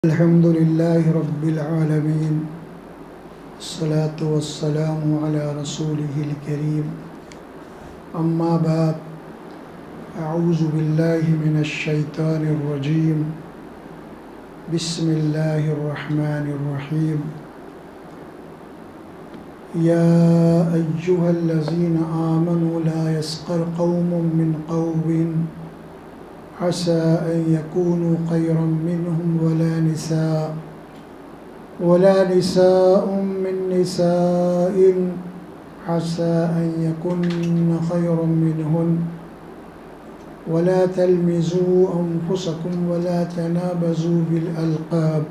الحمد لله رب العالمين، الصلاة والسلام على رسوله الكريم، أما بعد، أعوذ بالله من الشيطان الرجيم، بسم الله الرحمن الرحيم. يا أيها الذين آمنوا لا يسخر قوم من قوم عسى أن يكونوا خيرا منهم ولا نساء من نساء عسى أن يكن خيرا منهن ولا تلمزوا أنفسكم ولا تنابزوا بالألقاب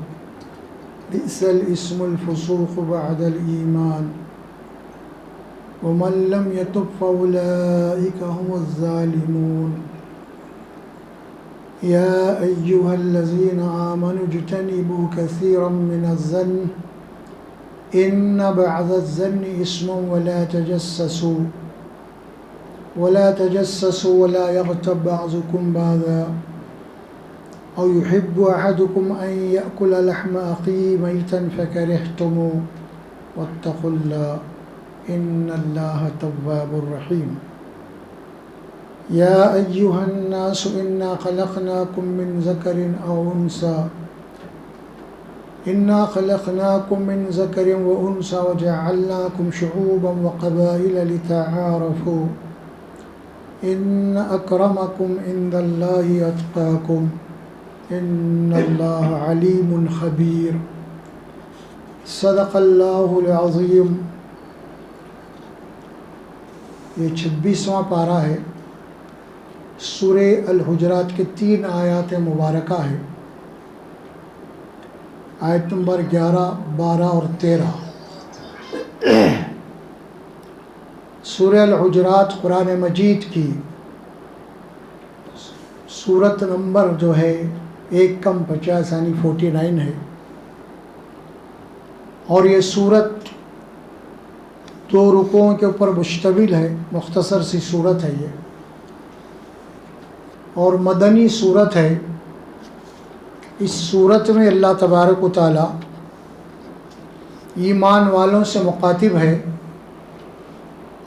بئس الاسم الفسوق بعد الإيمان ومن لم يتب فأولئك هم الظالمون. يا أيها الذين آمنوا اجتنبوا كثيرا من الظن إن بعض الظن إثم ولا تجسسوا ولا يغتب بعضكم بعضا أو يحب أحدكم أن يأكل لحم أخيه ميتا فكرهتموه واتقوا الله إن الله تواب رحيم. يا أيها الناس إنا خلقناكم من ذكر وأنثى وجعلناكم شعوبا وقبائل لتعارفوا إن أكرمكم عند الله أتقاكم إن الله عليم خبير. صدق اللہ العظیم. یہ 26واں پارہ ہے. سورہ الحجرات کے 3 آیات مبارکہ ہے. آیت نمبر 11، 12 اور 13. سورہ الحجرات قرآن مجید کی سورت نمبر جو ہے 1-50 یعنی 49 ہے، اور یہ سورت 2 رکوعوں کے اوپر مشتمل ہے. مختصر سی سورت ہے یہ، اور مدنی صورت ہے. اس صورت میں اللہ تبارک و تعالی ایمان والوں سے مخاطب ہے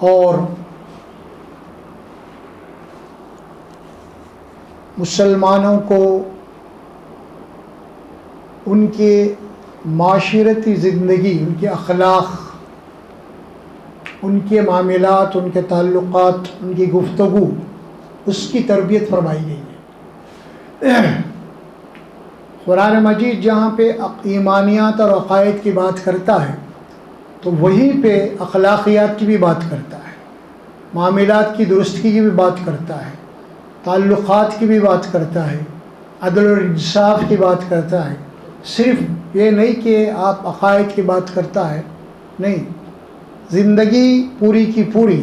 اور مسلمانوں کو ان کے معاشرتی زندگی، ان کے اخلاق، ان کے معاملات، ان کے تعلقات، ان کی گفتگو، اس کی تربیت فرمائی گئی ہے. قرآن مجید جہاں پہ ایمانیات اور عقائد کی بات کرتا ہے تو وہیں پہ اخلاقیات کی بھی بات کرتا ہے، معاملات کی درستگی کی بھی بات کرتا ہے، تعلقات کی بھی بات کرتا ہے، عدل و انصاف کی بات کرتا ہے. صرف یہ نہیں کہ آپ عقائد کی بات کرتا ہے، نہیں، زندگی پوری کی پوری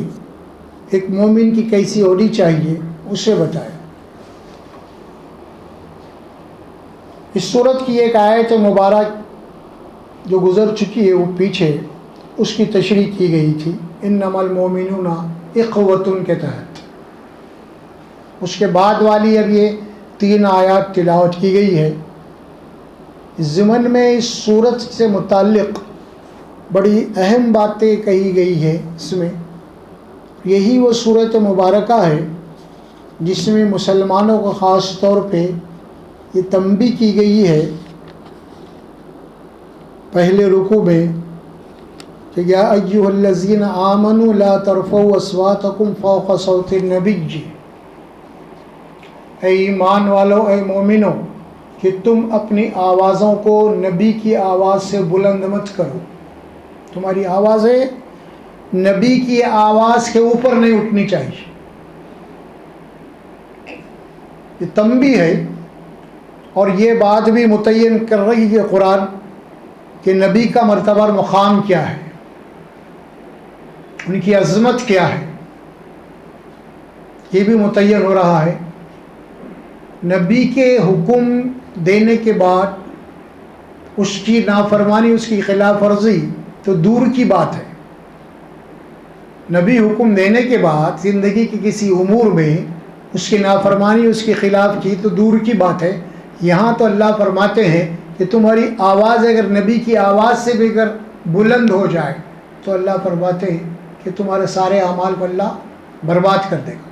ایک مومن کی کیسی ہونی چاہیے اسے بتایا. اس صورت کی ایک آیت مبارک جو گزر چکی ہے وہ پیچھے اس کی تشریح کی گئی تھی، انما المؤمنون اخوۃ کے تحت. اس کے بعد والی اب یہ 3 آیات تلاوت کی گئی ہے. اس ضمن میں اس صورت سے متعلق بڑی اہم باتیں کہی گئی ہے. اس میں یہی وہ صورت مبارکہ ہے جس میں مسلمانوں کو خاص طور پہ یہ تنبیہ کی گئی ہے پہلے رکوع میں کہ یا ایھا الذین آمنوا لا ترفعوا اصواتکم فوق صوت النبی، اے ایمان والو، اے مومنو، کہ تم اپنی آوازوں کو نبی کی آواز سے بلند مت کرو. تمہاری آوازیں نبی کی آواز کے اوپر نہیں اٹھنی چاہیے. یہ تنبیہ ہے، اور یہ بات بھی متعین کر رہی ہے قرآن کہ نبی کا مرتبہ اور مقام کیا ہے، ان کی عظمت کیا ہے. یہ بھی متعین ہو رہا ہے. نبی کے حکم دینے کے بعد اس کی نافرمانی، اس کی خلاف ورزی تو دور کی بات ہے. نبی حکم دینے کے بعد زندگی کے کسی امور میں اس کی نافرمانی، اس کی خلاف کی تو دور کی بات ہے. یہاں تو اللہ فرماتے ہیں کہ تمہاری آواز اگر نبی کی آواز سے بھی اگر بلند ہو جائے تو اللہ فرماتے ہیں کہ تمہارے سارے اعمال کو اللہ برباد کر دے گا.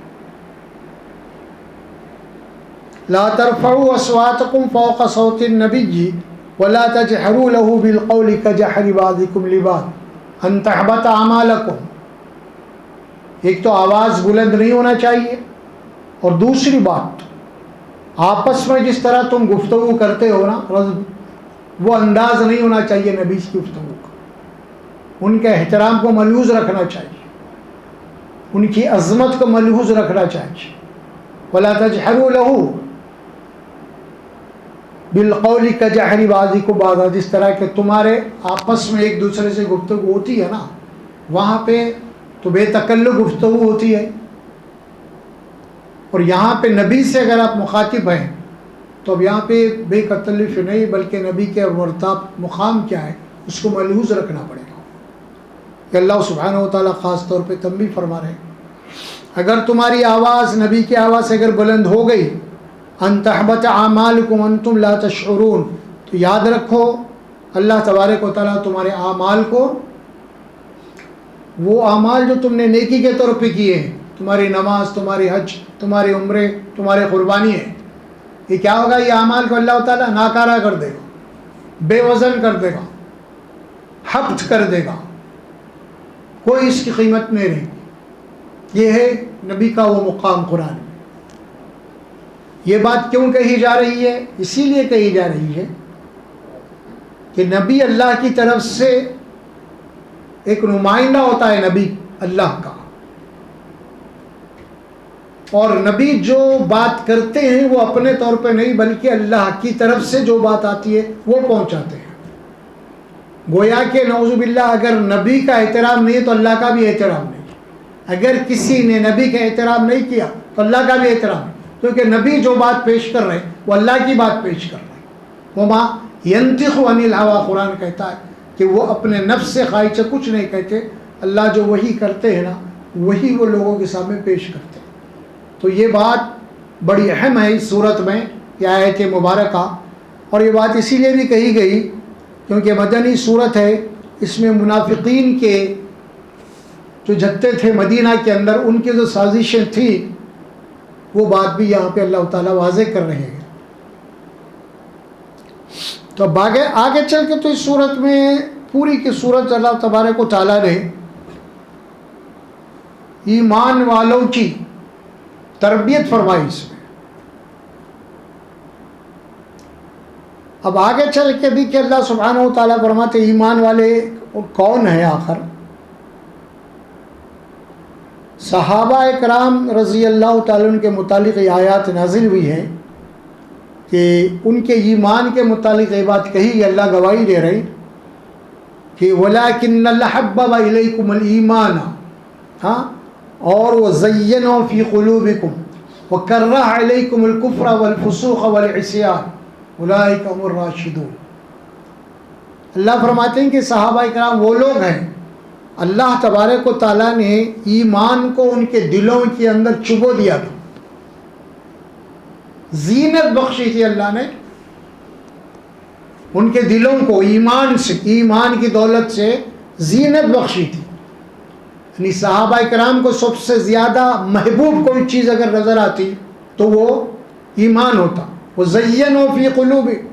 لا ترفعوا اصواتکم فوق صوت النبی ولا تجهروا له بالقول كجهر بعضكم لبعض ان تحبط اعمالکم. ایک تو آواز بلند نہیں ہونا چاہیے، اور دوسری بات آپس میں جس طرح تم گفتگو کرتے ہو نا وہ انداز نہیں ہونا چاہیے نبی کی گفتگو کا. ان کے احترام کو ملحوظ رکھنا چاہیے، ان کی عظمت کو ملحوظ رکھنا چاہیے. ولا تجهروا له بالقول كجهر بعضكم بعضا، جس طرح کہ تمہارے آپس میں ایک دوسرے سے گفتگو ہوتی ہے نا، وہاں پہ تو بے تکلف گفتگو ہوتی ہے، اور یہاں پہ نبی سے اگر آپ مخاطب ہیں تو اب یہاں پہ بے تکلف نہیں بلکہ نبی کے مرتبہ مقام کیا ہے اس کو ملحوظ رکھنا پڑے گا. کہ اللہ سبحانہ و تعالیٰ خاص طور پہ تنبیہ فرما رہے ہیں اگر تمہاری آواز نبی کی آواز سے اگر بلند ہو گئی ان تحبط اعمالکم انتم لا تشعرون، تو یاد رکھو اللہ تبارک و تعالیٰ تمہارے اعمال کو، وہ اعمال جو تم نے نیکی کے طور پہ کیے ہیں، تمہاری نماز، تمہاری حج، تمہارے عمرے، تمہارے قربانی ہیں، یہ کیا ہوگا؟ یہ اعمال کو اللہ تعالیٰ ناکارہ کر دے گا، بے وزن کر دے گا، حبط کر دے گا، کوئی اس کی قیمت نہیں رہے گی. یہ ہے نبی کا وہ مقام قرآن میں. یہ بات کیوں کہی جا رہی ہے؟ اسی لیے کہی جا رہی ہے کہ نبی اللہ کی طرف سے ایک نمائندہ ہوتا ہے، نبی اللہ کا، اور نبی جو بات کرتے ہیں وہ اپنے طور پہ نہیں بلکہ اللہ کی طرف سے جو بات آتی ہے وہ پہنچاتے ہیں. گویا کہ نعوذ باللہ اگر نبی کا احترام نہیں تو اللہ کا بھی احترام نہیں، اگر کسی نے نبی کا احترام نہیں کیا تو اللہ کا بھی احترام نہیں، کیونکہ نبی جو بات پیش کر رہے ہیں وہ اللہ کی بات پیش کر رہے ہیں. وما ينطق عن الهوى، قرآن کہتا ہے کہ وہ اپنے نفس سے خواہش سے کچھ نہیں کہتے، اللہ جو وہی کرتے ہیں نا وہی وہ لوگوں کے سامنے پیش کرتے ہیں. تو یہ بات بڑی اہم ہے اس صورت میں، یہ آیت مبارکہ، اور یہ بات اسی لیے بھی کہی گئی کیونکہ مدنی صورت ہے، اس میں منافقین کے جو جتے تھے مدینہ کے اندر ان کی جو سازشیں تھیں وہ بات بھی یہاں پہ اللہ تعالیٰ واضح کر رہے ہیں. تو اب آگے چل کے تو اس صورت میں پوری کی صورت اللہ تبارک و تعالیٰ نے ایمان والوں کی تربیت فرمائی اس میں. اب آگے چل کے بھی کہ اللہ سبحانہ و تعالیٰ فرماتے ایمان والے کون ہیں آخر؟ صحابہ اکرام رضی اللہ تعالیٰ عنہ کے متعلق یہ آیات نازل ہوئی ہے کہ ان کے ایمان کے متعلق یہ بات کہی، اللہ گواہی دے رہی کہ وَلَٰكِنَّ اللَّهَ حَبَّبَ إِلَيْكُمُ الْإِيمَانَ، ہاں، اور وَزَيَّنَهُ فِي قُلُوبِكُمْ وَكَرَّهَ إِلَيْكُمُ الْكُفْرَ وَالْفُسُوقَ وَالْعِصْيَانَ اولئک هم الراشدون. اللہ فرماتے ہیں کہ صحابہ اکرام وہ لوگ ہیں اللہ تبارک و تعالیٰ نے ایمان کو ان کے دلوں کے اندر چبو دیا تھا، زینت بخشی تھی اللہ نے ان کے دلوں کو، ایمان سے، ایمان کی دولت سے زینت بخشی تھی. یعنی صحابہ اکرام کو سب سے زیادہ محبوب کوئی چیز اگر نظر آتی تو وہ ایمان ہوتا. وَزَيَّنُوا فِي قُلُوبِهِمْ،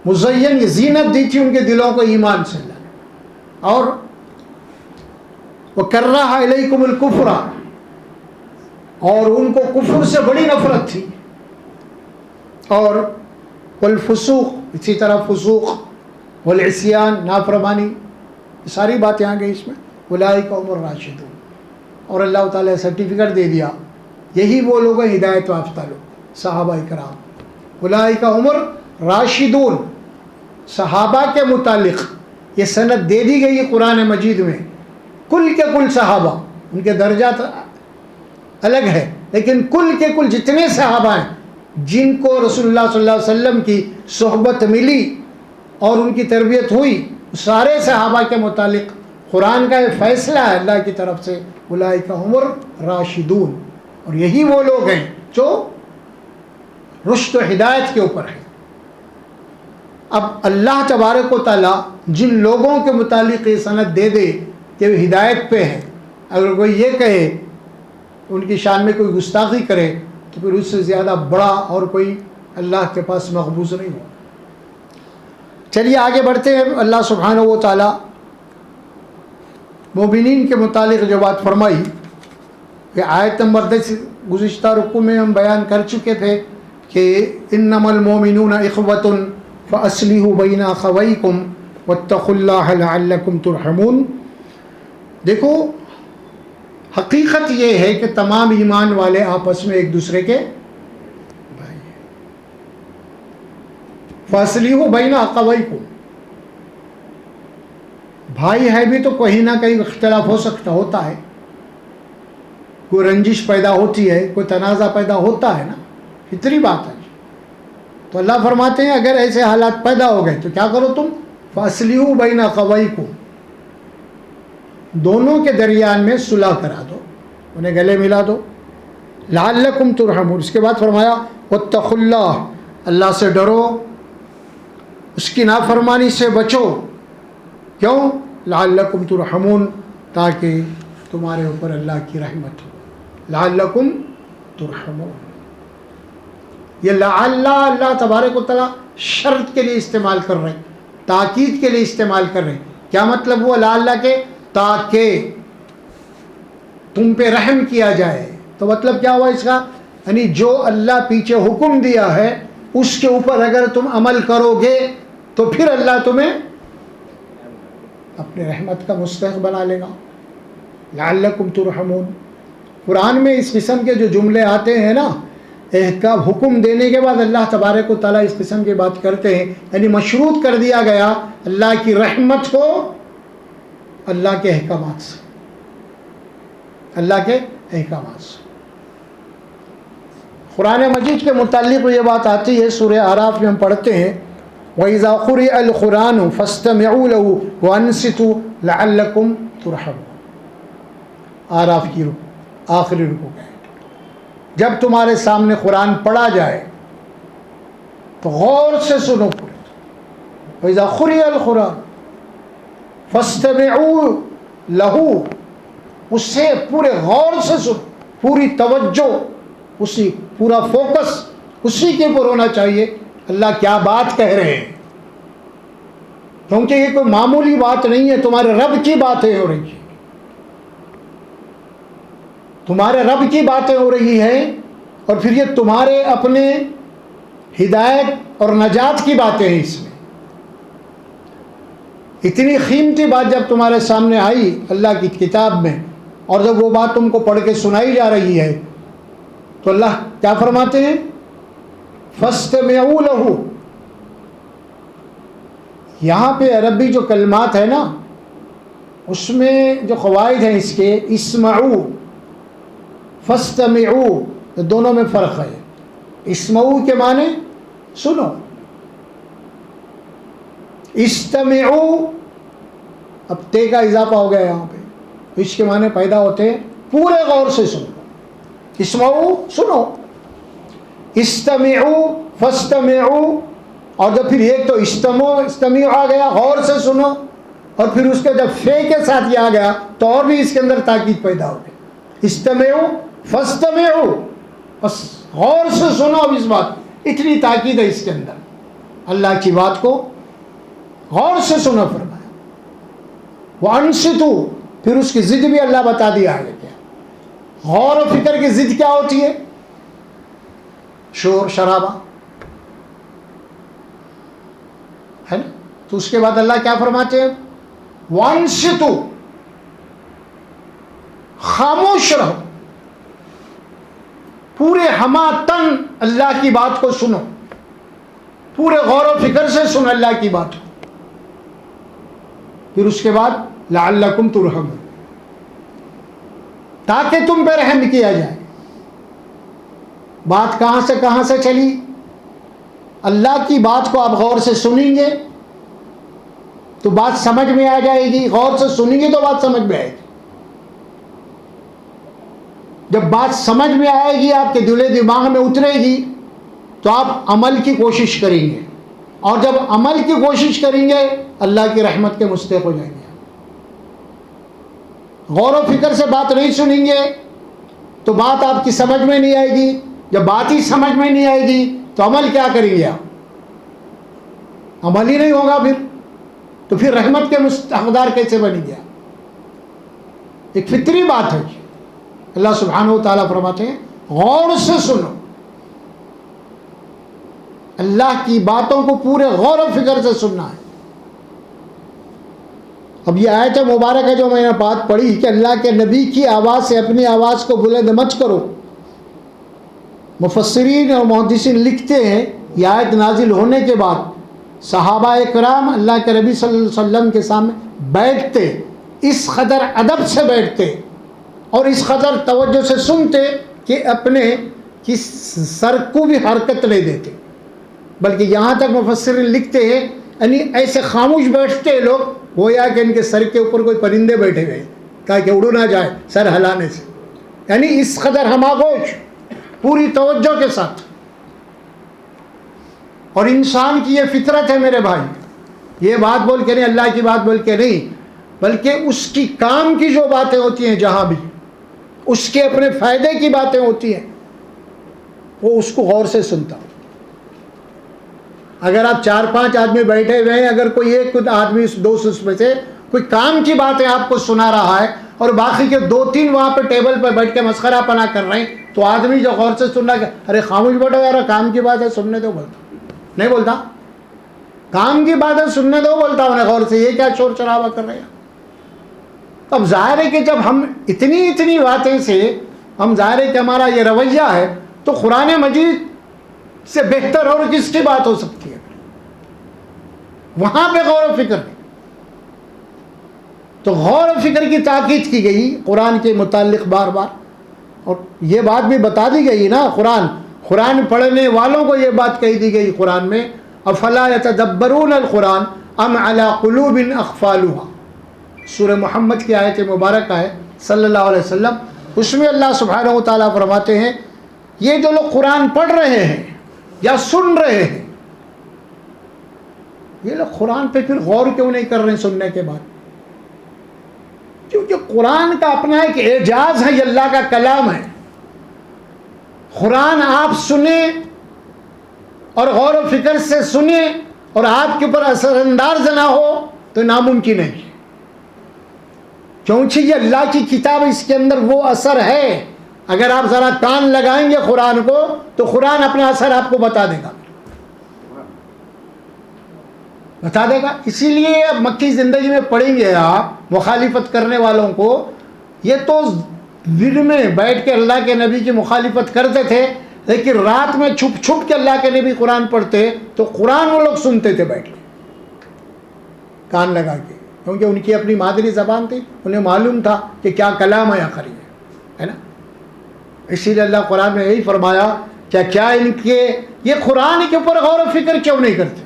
مزین یہ زینت دی تھی ان کے دلوں کو ایمان سے اللہ نے. اور وَكَرَّهَ إِلَيْكُمُ الْكُفْرَ، اور ان کو کفر سے بڑی نفرت تھی، اور والفسوق، اسی طرح فسوق، والعصیان، نافرمانی، یہ ساری باتیں آ گئی اس میں. اولئک هم الراشدون، اور اللہ تعالیٰ سرٹیفکیٹ دے دیا یہی وہ لوگ ہیں ہدایت یافتہ لوگ، صحابہ کرام. اولئک هم الراشدون، صحابہ کے متعلق یہ سند دے دی گئی ہے قرآن مجید میں. کل کے کل صحابہ، ان کے درجات الگ ہے لیکن کل کے کل جتنے صحابہ ہیں جن کو رسول اللہ صلی اللہ علیہ وسلم کی صحبت ملی اور ان کی تربیت ہوئی، سارے صحابہ کے متعلق قرآن کا یہ فیصلہ ہے اللہ کی طرف سے، اولئک هم الراشدون، اور یہی وہ لوگ ہیں جو رشد و ہدایت کے اوپر ہیں. اب اللہ تبارک و تعالیٰ جن لوگوں کے متعلق یہ سند دے دے کہ وہ ہدایت پہ ہیں، اگر کوئی یہ کہے ان کی شان میں کوئی گستاخی کرے تو پھر اس سے زیادہ بڑا اور کوئی اللہ کے پاس مقبوض نہیں ہو۔ چلیے آگے بڑھتے ہیں۔ اللہ سبحانہ و تعالیٰ مومنین کے متعلق جو بات فرمائی کہ آیت نمبر 10 گزشتہ رکوع میں ہم بیان کر چکے تھے کہ انما المؤمنون اخوۃ فاصلحوا بین اخویکم واتقوا اللہ لعلکم ترحمون۔ دیکھو حقیقت یہ ہے کہ تمام ایمان والے آپس میں ایک دوسرے کے بھائی ہیں۔ فاصلحوا بین اخویکم، بھائی ہے بھی تو کہیں نہ کہیں اختلاف ہوتا ہے، کوئی رنجش پیدا ہوتی ہے، کوئی تنازع پیدا ہوتا ہے نا، فطری بات ہے۔ تو اللہ فرماتے ہیں اگر ایسے حالات پیدا ہو گئے تو کیا کرو تم؟ فاصلحوا بین اخویکم، دونوں کے درمیان میں صلح کرا دو، انہیں گلے ملا دو، لعلکم ترحمون۔ اس کے بعد فرمایا واتقوا اللہ، اللہ سے ڈرو، اس کی نافرمانی سے بچو۔ کیوں؟ لعلکم ترحمون، تاکہ تمہارے اوپر اللہ کی رحمت ہو۔ لعلکم ترحمون، یہ لعل اللہ تبارک و تعالیٰ شرط کے لیے استعمال کر رہے ہیں، تاکید کے لیے استعمال کر رہے ہیں۔ کیا مطلب ہوا لعل کے؟ تاکہ تم پہ رحم کیا جائے۔ تو مطلب کیا ہوا اس کا؟ یعنی جو اللہ پیچھے حکم دیا ہے اس کے اوپر اگر تم عمل کرو گے تو پھر اللہ تمہیں اپنے رحمت کا مستحق بنا لے گا۔ لعلکم ترحمون۔ قرآن میں اس قسم کے جو جملے آتے ہیں نا، احکام حکم دینے کے بعد اللہ تبارک و تعالیٰ اس قسم کی بات کرتے ہیں، یعنی مشروط کر دیا گیا اللہ کی رحمت کو اللہ کے احکامات سے، اللہ کے احکامات سے۔ قرآن مجید کے متعلق یہ بات آتی ہے، سورہ اعراف میں ہم پڑھتے ہیں وَإِذَا قُرِئَ الْقُرْآنُ فَاسْتَمِعُوا لَهُ وَأَنصِتُوا لَعَلَّكُمْ تُرْحَمُونَ۔ اعراف کی آخری رکوع ہے، جب تمہارے سامنے قرآن پڑھا جائے تو غور سے سنو پورے۔ وَإِذَا قُرِئَ الْقُرْآنُ فَاسْتَمِعُوا لَهُ، اس سے پورے غور سے سنو، پوری توجہ، اسی پورا فوکس اسی کے اوپر ہونا چاہیے اللہ کیا بات کہہ رہے ہیں، کیونکہ یہ کوئی معمولی بات نہیں ہے، تمہارے رب کی باتیں ہو رہی ہیں، تمہارے رب کی باتیں ہو رہی ہیں، اور پھر یہ تمہارے اپنے ہدایت اور نجات کی باتیں ہیں۔ اس میں اتنی قیمتی بات جب تمہارے سامنے آئی اللہ کی کتاب میں، اور جب وہ بات تم کو پڑھ کے سنائی جا رہی ہے تو اللہ کیا فرماتے ہیں؟ فَاسْتَمِعُوا لَهُ۔ یہاں پہ عربی جو کلمات ہے نا، اس میں جو قواعد ہیں اس کے، اسمعوا، فاستمعوا، دونوں میں فرق ہے۔ اسمعوا کے معنی سنو، استمعوا اب تے کا اضافہ ہو گیا یہاں پہ، اس کے معنی پیدا ہوتے ہیں پورے غور سے سنو۔ اسمعوا سنو، استمعوا فاستمعوا، اور جب پھر ایک تو استمعوا آ گیا غور سے سنو، اور پھر اس کے جب فے کے ساتھ یہ آ گیا تو اور بھی اس کے اندر تاکید پیدا ہو گئی۔ استمعوا فاستمعوا، بس غور سے سنو۔ اب اس بات اتنی تاکید ہے اس کے اندر، اللہ کی بات کو غور سے سنو فرمایا۔ وَأَنصِتُوا، پھر اس کی ضد بھی اللہ بتا دیا آگے کیا۔ غور و فکر کی ضد کیا ہوتی ہے؟ شور شرابہ ہے نا۔ تو اس کے بعد اللہ کیا فرماتے ہیں؟ وَأَنصِتُوا، خاموش رہو، پورے ہما تن اللہ کی بات کو سنو، پورے غور و فکر سے سنو اللہ کی بات کو۔ پھر اس کے بعد لعلکم ترحمون، تاکہ تم پہ رحم کیا جائے۔ بات کہاں سے چلی؟ اللہ کی بات کو آپ غور سے سنیں گے تو بات سمجھ میں آ جائے گی، غور سے سنیں گے تو بات سمجھ میں آئے گی۔ جب بات سمجھ میں آئے گی، آپ کے دل و دماغ میں اترے گی تو آپ عمل کی کوشش کریں گے، اور جب عمل کی کوشش کریں گے اللہ کی رحمت کے مستحق ہو جائیں گے. غور و فکر سے بات نہیں سنیں گے تو بات آپ کی سمجھ میں نہیں آئے گی. جب بات ہی سمجھ میں نہیں آئے گی تو عمل کیا کریں گے آپ؟ عمل ہی نہیں ہوگا پھر. تو پھر رحمت کے حقدار کیسے بنیں گے؟ ایک فطری بات ہے. اللہ سبحانہ و تعالیٰ فرماتے ہیں غور سے سنو. اللہ کی باتوں کو پورے غور و فکر سے سننا ہے. اب یہ آیت مبارکہ جو میں نے بات پڑھی کہ اللہ کے نبی کی آواز سے اپنی آواز کو بلند مت کرو. مفسرین اور محدثین لکھتے ہیں یہ آیت نازل ہونے کے بعد صحابہ کرام اللہ کے نبی صلی اللہ علیہ وسلم کے سامنے بیٹھتے, اس قدر ادب سے بیٹھتے اور اس قدر توجہ سے سنتے کہ اپنے کس سر کو بھی حرکت نہیں دیتے. بلکہ یہاں تک مفسرین لکھتے ہیں یعنی ایسے خاموش بیٹھتے لوگ گویا کہ ان کے سر کے اوپر کوئی پرندے بیٹھے ہوئے تاکہ اڑو نہ جائے سر ہلانے سے. یعنی اس قدر ہماگوش پوری توجہ کے ساتھ. اور انسان کی یہ فطرت ہے میرے بھائی, یہ بات بول کے نہیں, اللہ کی بات بول کے نہیں, بلکہ اس کی کام کی جو باتیں ہوتی ہیں جہاں بھی اس کے اپنے فائدے کی باتیں ہوتی ہیں وہ اس کو غور سے سنتا. اگر آپ 4-5 آدمی بیٹھے ہوئے ہیں, اگر کوئی ایک آدمی دوست میں سے کوئی کام کی باتیں آپ کو سنا رہا ہے اور باقی کے 2-3 وہاں پہ ٹیبل پر بیٹھ کے مسخرہ پنا کر رہے ہیں تو آدمی جو غور سے سن رہا ہے ارے خاموش بیٹھو یار, کام کی بات ہے سننے دو, بولتا نہیں بولتا کام کی بات ہے سننے دو بولتا انہیں غور سے, یہ کیا شور شرابہ کر رہے ہیں. اب ظاہر ہے کہ جب ہم اتنی باتیں سے ہم ظاہر ہے کہ ہمارا یہ رویہ ہے تو قرآن مجید سے بہتر اور کس کی بات ہو سکتی ہے. وہاں پہ غور و فکر ہے. تو غور و فکر کی تاکید کی گئی قرآن کے متعلق بار بار, اور یہ بات بھی بتا دی گئی نا قرآن پڑھنے والوں کو یہ بات کہی دی گئی قرآن میں افلا یتدبرون القرآن ام علی قلوب اقفالها. سورہ محمد کی آیت مبارکہ ہے صلی اللہ علیہ وسلم, اس میں اللہ سبحانہ و تعالیٰ فرماتے ہیں یہ جو لوگ قرآن پڑھ رہے ہیں یا سن رہے ہیں یہ لوگ قرآن پہ پھر غور کیوں نہیں کر رہے ہیں سننے کے بعد؟ کیونکہ قرآن کا اپنا ایک اعجاز ہے, یہ اللہ کا کلام ہے. قرآن آپ سنیں اور غور و فکر سے سنیں اور آپ کے اوپر اثر انداز نہ ہو تو ناممکن ہے. کیونکہ یہ اللہ کی کتاب, اس کے اندر وہ اثر ہے. اگر آپ ذرا کان لگائیں گے قرآن کو تو قرآن اپنا اثر آپ کو بتا دے گا. اسی لیے اب مکی زندگی میں پڑھیں گے آپ مخالفت کرنے والوں کو, یہ تو دن میں بیٹھ کے اللہ کے نبی کی مخالفت کرتے تھے لیکن رات میں چھپ چھپ کے اللہ کے نبی قرآن پڑھتے تو قرآن وہ لوگ سنتے تھے بیٹھ کے کان لگا کے, کیونکہ ان کی اپنی مادری زبان تھی, انہیں معلوم تھا کہ کیا کلام ہے آخر ہے نا. اسی لیے اللہ قرآن میں یہی فرمایا کیا ان کے یہ قرآن کے اوپر غور و فکر کیوں نہیں کرتے؟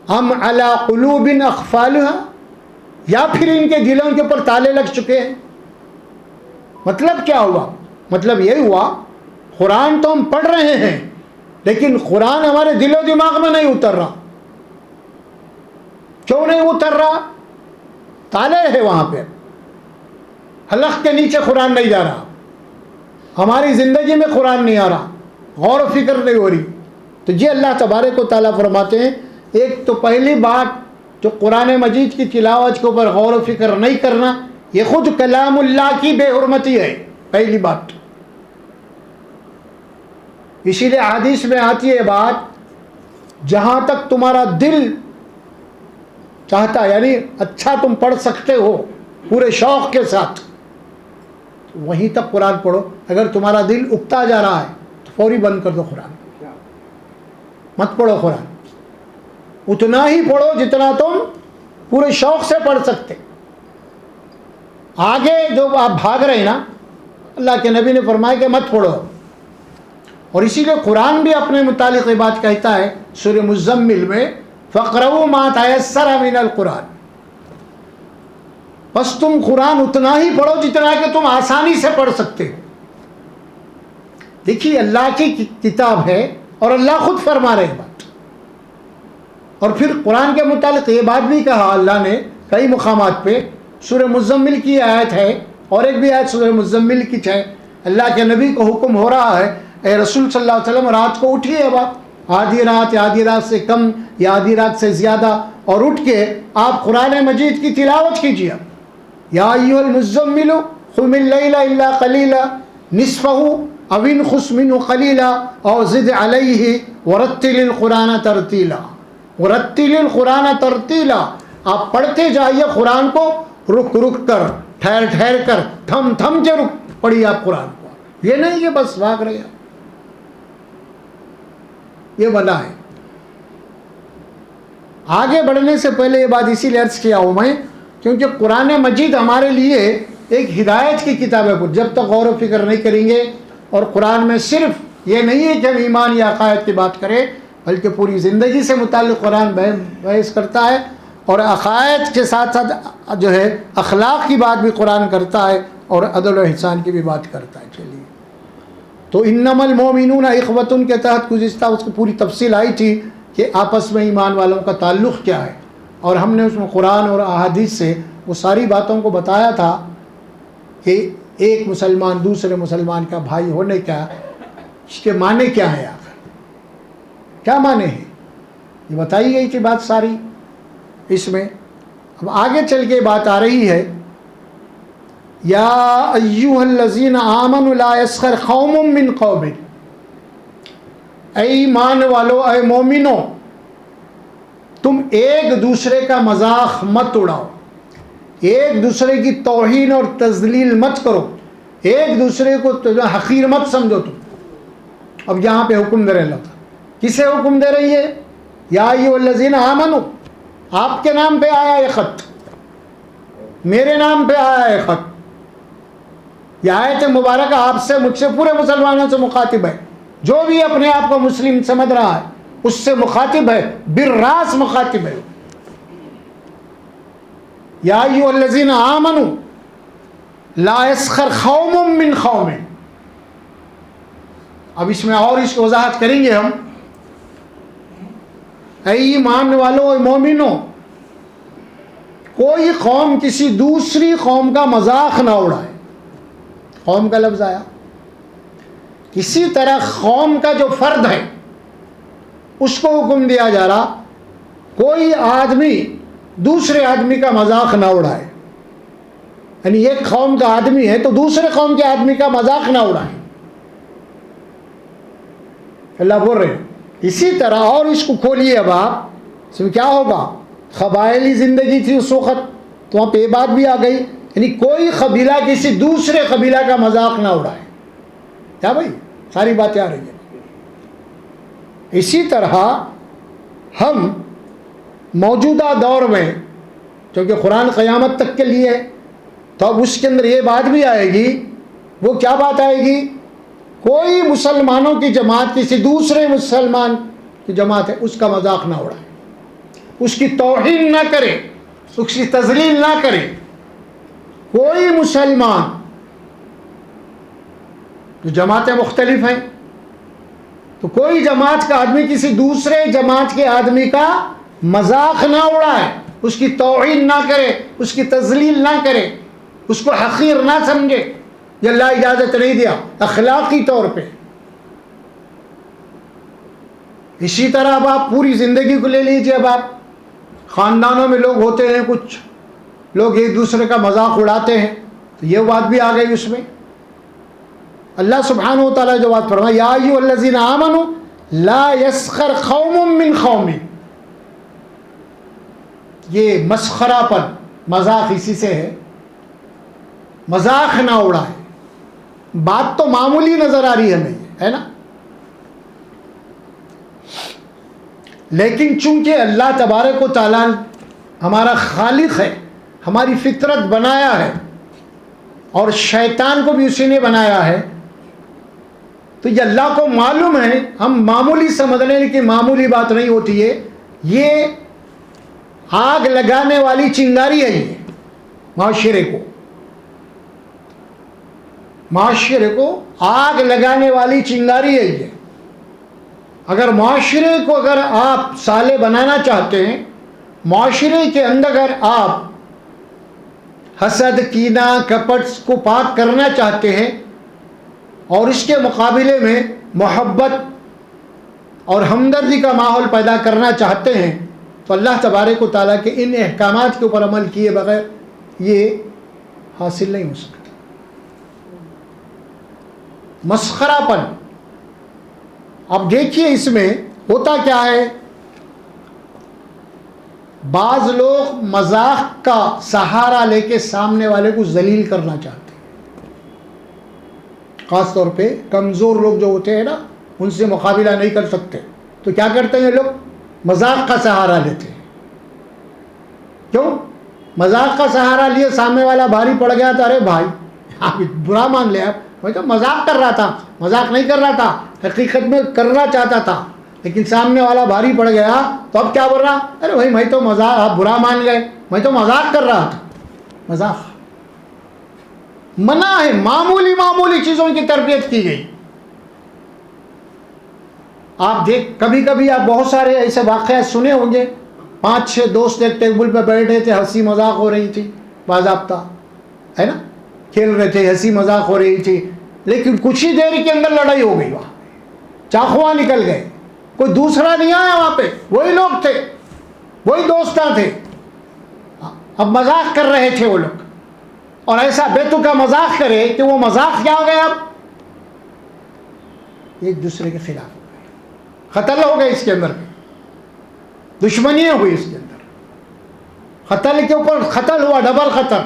ہم علی قلوب اقفالها, یا پھر ان کے دلوں کے اوپر تالے لگ چکے ہیں. مطلب کیا ہوا؟ مطلب یہ ہوا قرآن تو ہم پڑھ رہے ہیں لیکن قرآن ہمارے دل و دماغ میں نہیں اتر رہا. کیوں نہیں اتر رہا؟ تالے ہیں وہاں پہ, حلق کے نیچے قرآن نہیں جا رہا, ہماری زندگی میں قرآن نہیں آ رہا, غور و فکر نہیں ہو رہی. تو یہ اللہ تبارک و تعالیٰ فرماتے ہیں ایک تو پہلی بات جو قرآن مجید کی تلاوت کے اوپر غور و فکر نہیں کرنا یہ خود کلام اللہ کی بے حرمتی ہے, پہلی بات. اسی لیے حدیث میں آتی ہے بات جہاں تک تمہارا دل چاہتا یعنی اچھا تم پڑھ سکتے ہو پورے شوق کے ساتھ وہیں تک قرآن پڑھو. اگر تمہارا دل اکتا جا رہا ہے تو فوری بند کر دو قرآن, مت پڑھو قرآن. اتنا ہی پڑھو جتنا تم پورے شوق سے پڑھ سکتے. آگے جو آپ بھاگ رہے ہیں نا, اللہ کے نبی نے فرمایا کہ مت پڑھو. اور اسی لیے قرآن بھی اپنے متعلق یہ بات کہتا ہے سورہ مزمل میں فَقْرَؤُوا مَا تَيَسَّرَ مِنَ الْقُرْآنِ, بس تم قرآن اتنا ہی پڑھو جتنا کہ تم آسانی سے پڑھ سکتے ہو. دیکھیے اللہ کی کتاب ہے اور اللہ خود فرما رہے ہیں بات. اور پھر قرآن کے متعلق یہ بات بھی کہا اللہ نے کئی مقامات پہ. سورہ مزمل کی آیت ہے اور ایک بھی آیت سورہ مزمل کی ہے. اللہ کے نبی کو حکم ہو رہا ہے اے رسول صلی اللہ علیہ وسلم رات کو اٹھیے اب آپ آدھی رات یا آدھی رات سے کم یا آدھی رات سے زیادہ اور اٹھ کے آپ قرآن مجید کی تلاوت کیجیے. یا ایھا المزمل قم اللیل الا قلیلا نصفہ او انقص منہ قلیلا او زد علیہ ورتل القرآن ترتیلا. ورتل القرآن ترتیلا. آپ پڑھتے جائیے قرآن کو رک رک کر ٹھہر ٹھہر کر تھم تھم کے رک پڑھیے آپ قرآن کو. یہ نہیں کہ بس بھاگ رہے ہیں. یہ بلا ہے. آگے بڑھنے سے پہلے یہ بات اسی لیے عرض کیا ہوں میں کیونکہ قرآن مجید ہمارے لیے ایک ہدایت کی کتاب ہے. جب تک غور و فکر نہیں کریں گے اور قرآن میں صرف یہ نہیں ہے کہ ہم ایمان یا عقائد کی بات کریں بلکہ پوری زندگی سے متعلق قرآن بحث کرتا ہے اور عقائد کے ساتھ ساتھ جو ہے اخلاق کی بات بھی قرآن کرتا ہے اور عدل و احسان کی بھی بات کرتا ہے. چلیے تو انما المؤمنون اخوۃ کے تحت گزشتہ اس کی پوری تفصیل آئی تھی کہ آپس میں ایمان والوں کا تعلق کیا ہے اور ہم نے اس میں قرآن اور احادیث سے وہ ساری باتوں کو بتایا تھا کہ ایک مسلمان دوسرے مسلمان کا بھائی ہونے کا اس کے معنی کیا ہے. آخر کیا معنی ہے یہ بتائی گئی تھی بات ساری اس میں. اب آگے چل کے بات آ رہی ہے یا ایھا الذین آمنوا لا یسخر قوم من قوم. اے ایمان والو اے مومنو تم ایک دوسرے کا مذاق مت اڑاؤ. ایک دوسرے کی توہین اور تذلیل مت کرو. ایک دوسرے کو حقیر مت سمجھو تم. اب یہاں پہ حکم دے رہے اللہ تعالیٰ. کسے حکم دے رہی ہے؟ یا ایھا الذین آمنوا. آپ کے نام پہ آیا یہ خط, میرے نام پہ آیا یہ خط. یہ آیت مبارکہ آپ سے مجھ سے پورے مسلمانوں سے مخاطب ہے. جو بھی اپنے آپ کو مسلم سمجھ رہا ہے اس سے مخاطب ہے, بالراس مخاطب ہے. یا ایھا الذین آمنوا لا یسخر قوم من قوم. اب اس میں اور اس کی وضاحت کریں گے ہم. اے ایمان والو اے مومنو کوئی قوم کسی دوسری قوم کا مذاق نہ اڑائے. قوم کا لفظ آیا. اسی طرح قوم کا جو فرد ہے اس کو حکم دیا جا رہا کوئی آدمی دوسرے آدمی کا مذاق نہ اڑائے. یعنی ایک قوم کا آدمی ہے تو دوسرے قوم کے آدمی کا مذاق نہ اڑائے. اللہ بول رہے ہیں اسی طرح. اور اس کو کھولیے اب آپ, اس میں کیا ہوگا؟ قبائلی زندگی تھی اس وقت تو وہاں پہ یہ بات بھی آ گئی. یعنی کوئی قبیلہ کسی دوسرے قبیلہ کا مذاق نہ اڑائے. کیا بھائی ساری باتیں آ رہی ہیں. اسی طرح ہم موجودہ دور میں کیونکہ قرآن قیامت تک کے لیے تو اب اس کے اندر یہ بات بھی آئے گی. وہ کیا بات آئے گی؟ کوئی مسلمانوں کی جماعت کسی دوسرے مسلمان کی جماعت ہے اس کا مذاق نہ اڑائے, اس کی توہین نہ کرے, اس کی تذلیل نہ کرے. کوئی مسلمان جو جماعتیں مختلف ہیں تو کوئی جماعت کا آدمی کسی دوسرے جماعت کے آدمی کا مذاق نہ اڑائے, اس کی توہین نہ کرے, اس کی تذلیل نہ کرے, اس کو حقیر نہ سمجھے. یہ اللہ اجازت نہیں دیا اخلاقی طور پہ. اسی طرح اب آپ پوری زندگی کو لے لیجئے. اب آپ خاندانوں میں لوگ ہوتے ہیں, کچھ لوگ ایک دوسرے کا مذاق اڑاتے ہیں تو یہ بات بھی آ گئی اس میں. اللہ سبحانہ و تعالیٰ جو بات فرمایا یا ایھا الذین آمنوا لا یسخر قوم من قوم. یہ مسخرہ پر مذاق اسی سے ہے. مذاق نہ اڑائے. بات تو معمولی نظر آ رہی ہے ہمیں, ہے نا, لیکن چونکہ اللہ تبارک و تعالیٰ ہمارا خالق ہے, ہماری فطرت بنایا ہے اور شیطان کو بھی اسی نے بنایا ہے تو یہ اللہ کو معلوم ہے. ہم معمولی سمجھ لیں کہ معمولی بات نہیں ہوتی ہے. یہ آگ لگانے والی چنگاری ہے. یہ معاشرے کو آگ لگانے والی چنگاری ہے. یہ اگر معاشرے کو اگر آپ صالح بنانا چاہتے ہیں، معاشرے کے اندر اگر آپ حسد، کینہ، کپٹ کو پاک کرنا چاہتے ہیں اور اس کے مقابلے میں محبت اور ہمدردی کا ماحول پیدا کرنا چاہتے ہیں، تو اللہ تبارک و تعالیٰ کے ان احکامات کے اوپر عمل کیے بغیر یہ حاصل نہیں ہو سکتا۔ مسخرہ پن، اب دیکھیے اس میں ہوتا کیا ہے، بعض لوگ مذاق کا سہارا لے کے سامنے والے کو ذلیل کرنا چاہتے ہیں، خاص طور پہ کمزور لوگ جو ہوتے ہیں نا، ان سے مقابلہ نہیں کر سکتے تو کیا کرتے ہیں لوگ، مذاق کا سہارا لیتے ہیں۔ کیوں؟ مذاق کا سہارا لیے، سامنے والا بھاری پڑ گیا تو ارے بھائی آپ برا مان لے، میں تو مذاق کر رہا تھا، مذاق نہیں کر رہا تھا، حقیقت میں کرنا چاہتا تھا، لیکن سامنے والا بھاری پڑ گیا تو اب کیا بول رہا، ارے بھائی میں تو مذاق، آپ برا مان گئے، میں تو مذاق کر رہا تھا۔ مذاق منع ہے، معمولی معمولی چیزوں کی تربیت کی گئی۔ آپ دیکھ، کبھی کبھی آپ بہت سارے ایسے واقعات سنے ہوں گے، 5-6 دوست ایک ٹیبل پہ بیٹھے تھے، ہنسی مذاق ہو رہی تھی، باضابطہ ہے نا، کھیل رہے تھے، ہنسی مذاق ہو رہی تھی، لیکن کچھ ہی دیر کے اندر لڑائی ہو گئی، وہاں چاقواں نکل گئے، کوئی دوسرا نہیں آیا وہاں پہ، وہی لوگ تھے، وہی دوستاں تھے، اب مذاق کر رہے تھے وہ لوگ، اور ایسا بیتوکا مذاق کرے کہ وہ مذاق کیا ہو گیا، اب ایک دوسرے کے خلاف ہو گئے، قتل ہو گئے، اس کے اندر دشمنیاں ہوئی، اس کے اندر قتل کے اوپر قتل ہوا، ڈبل قتل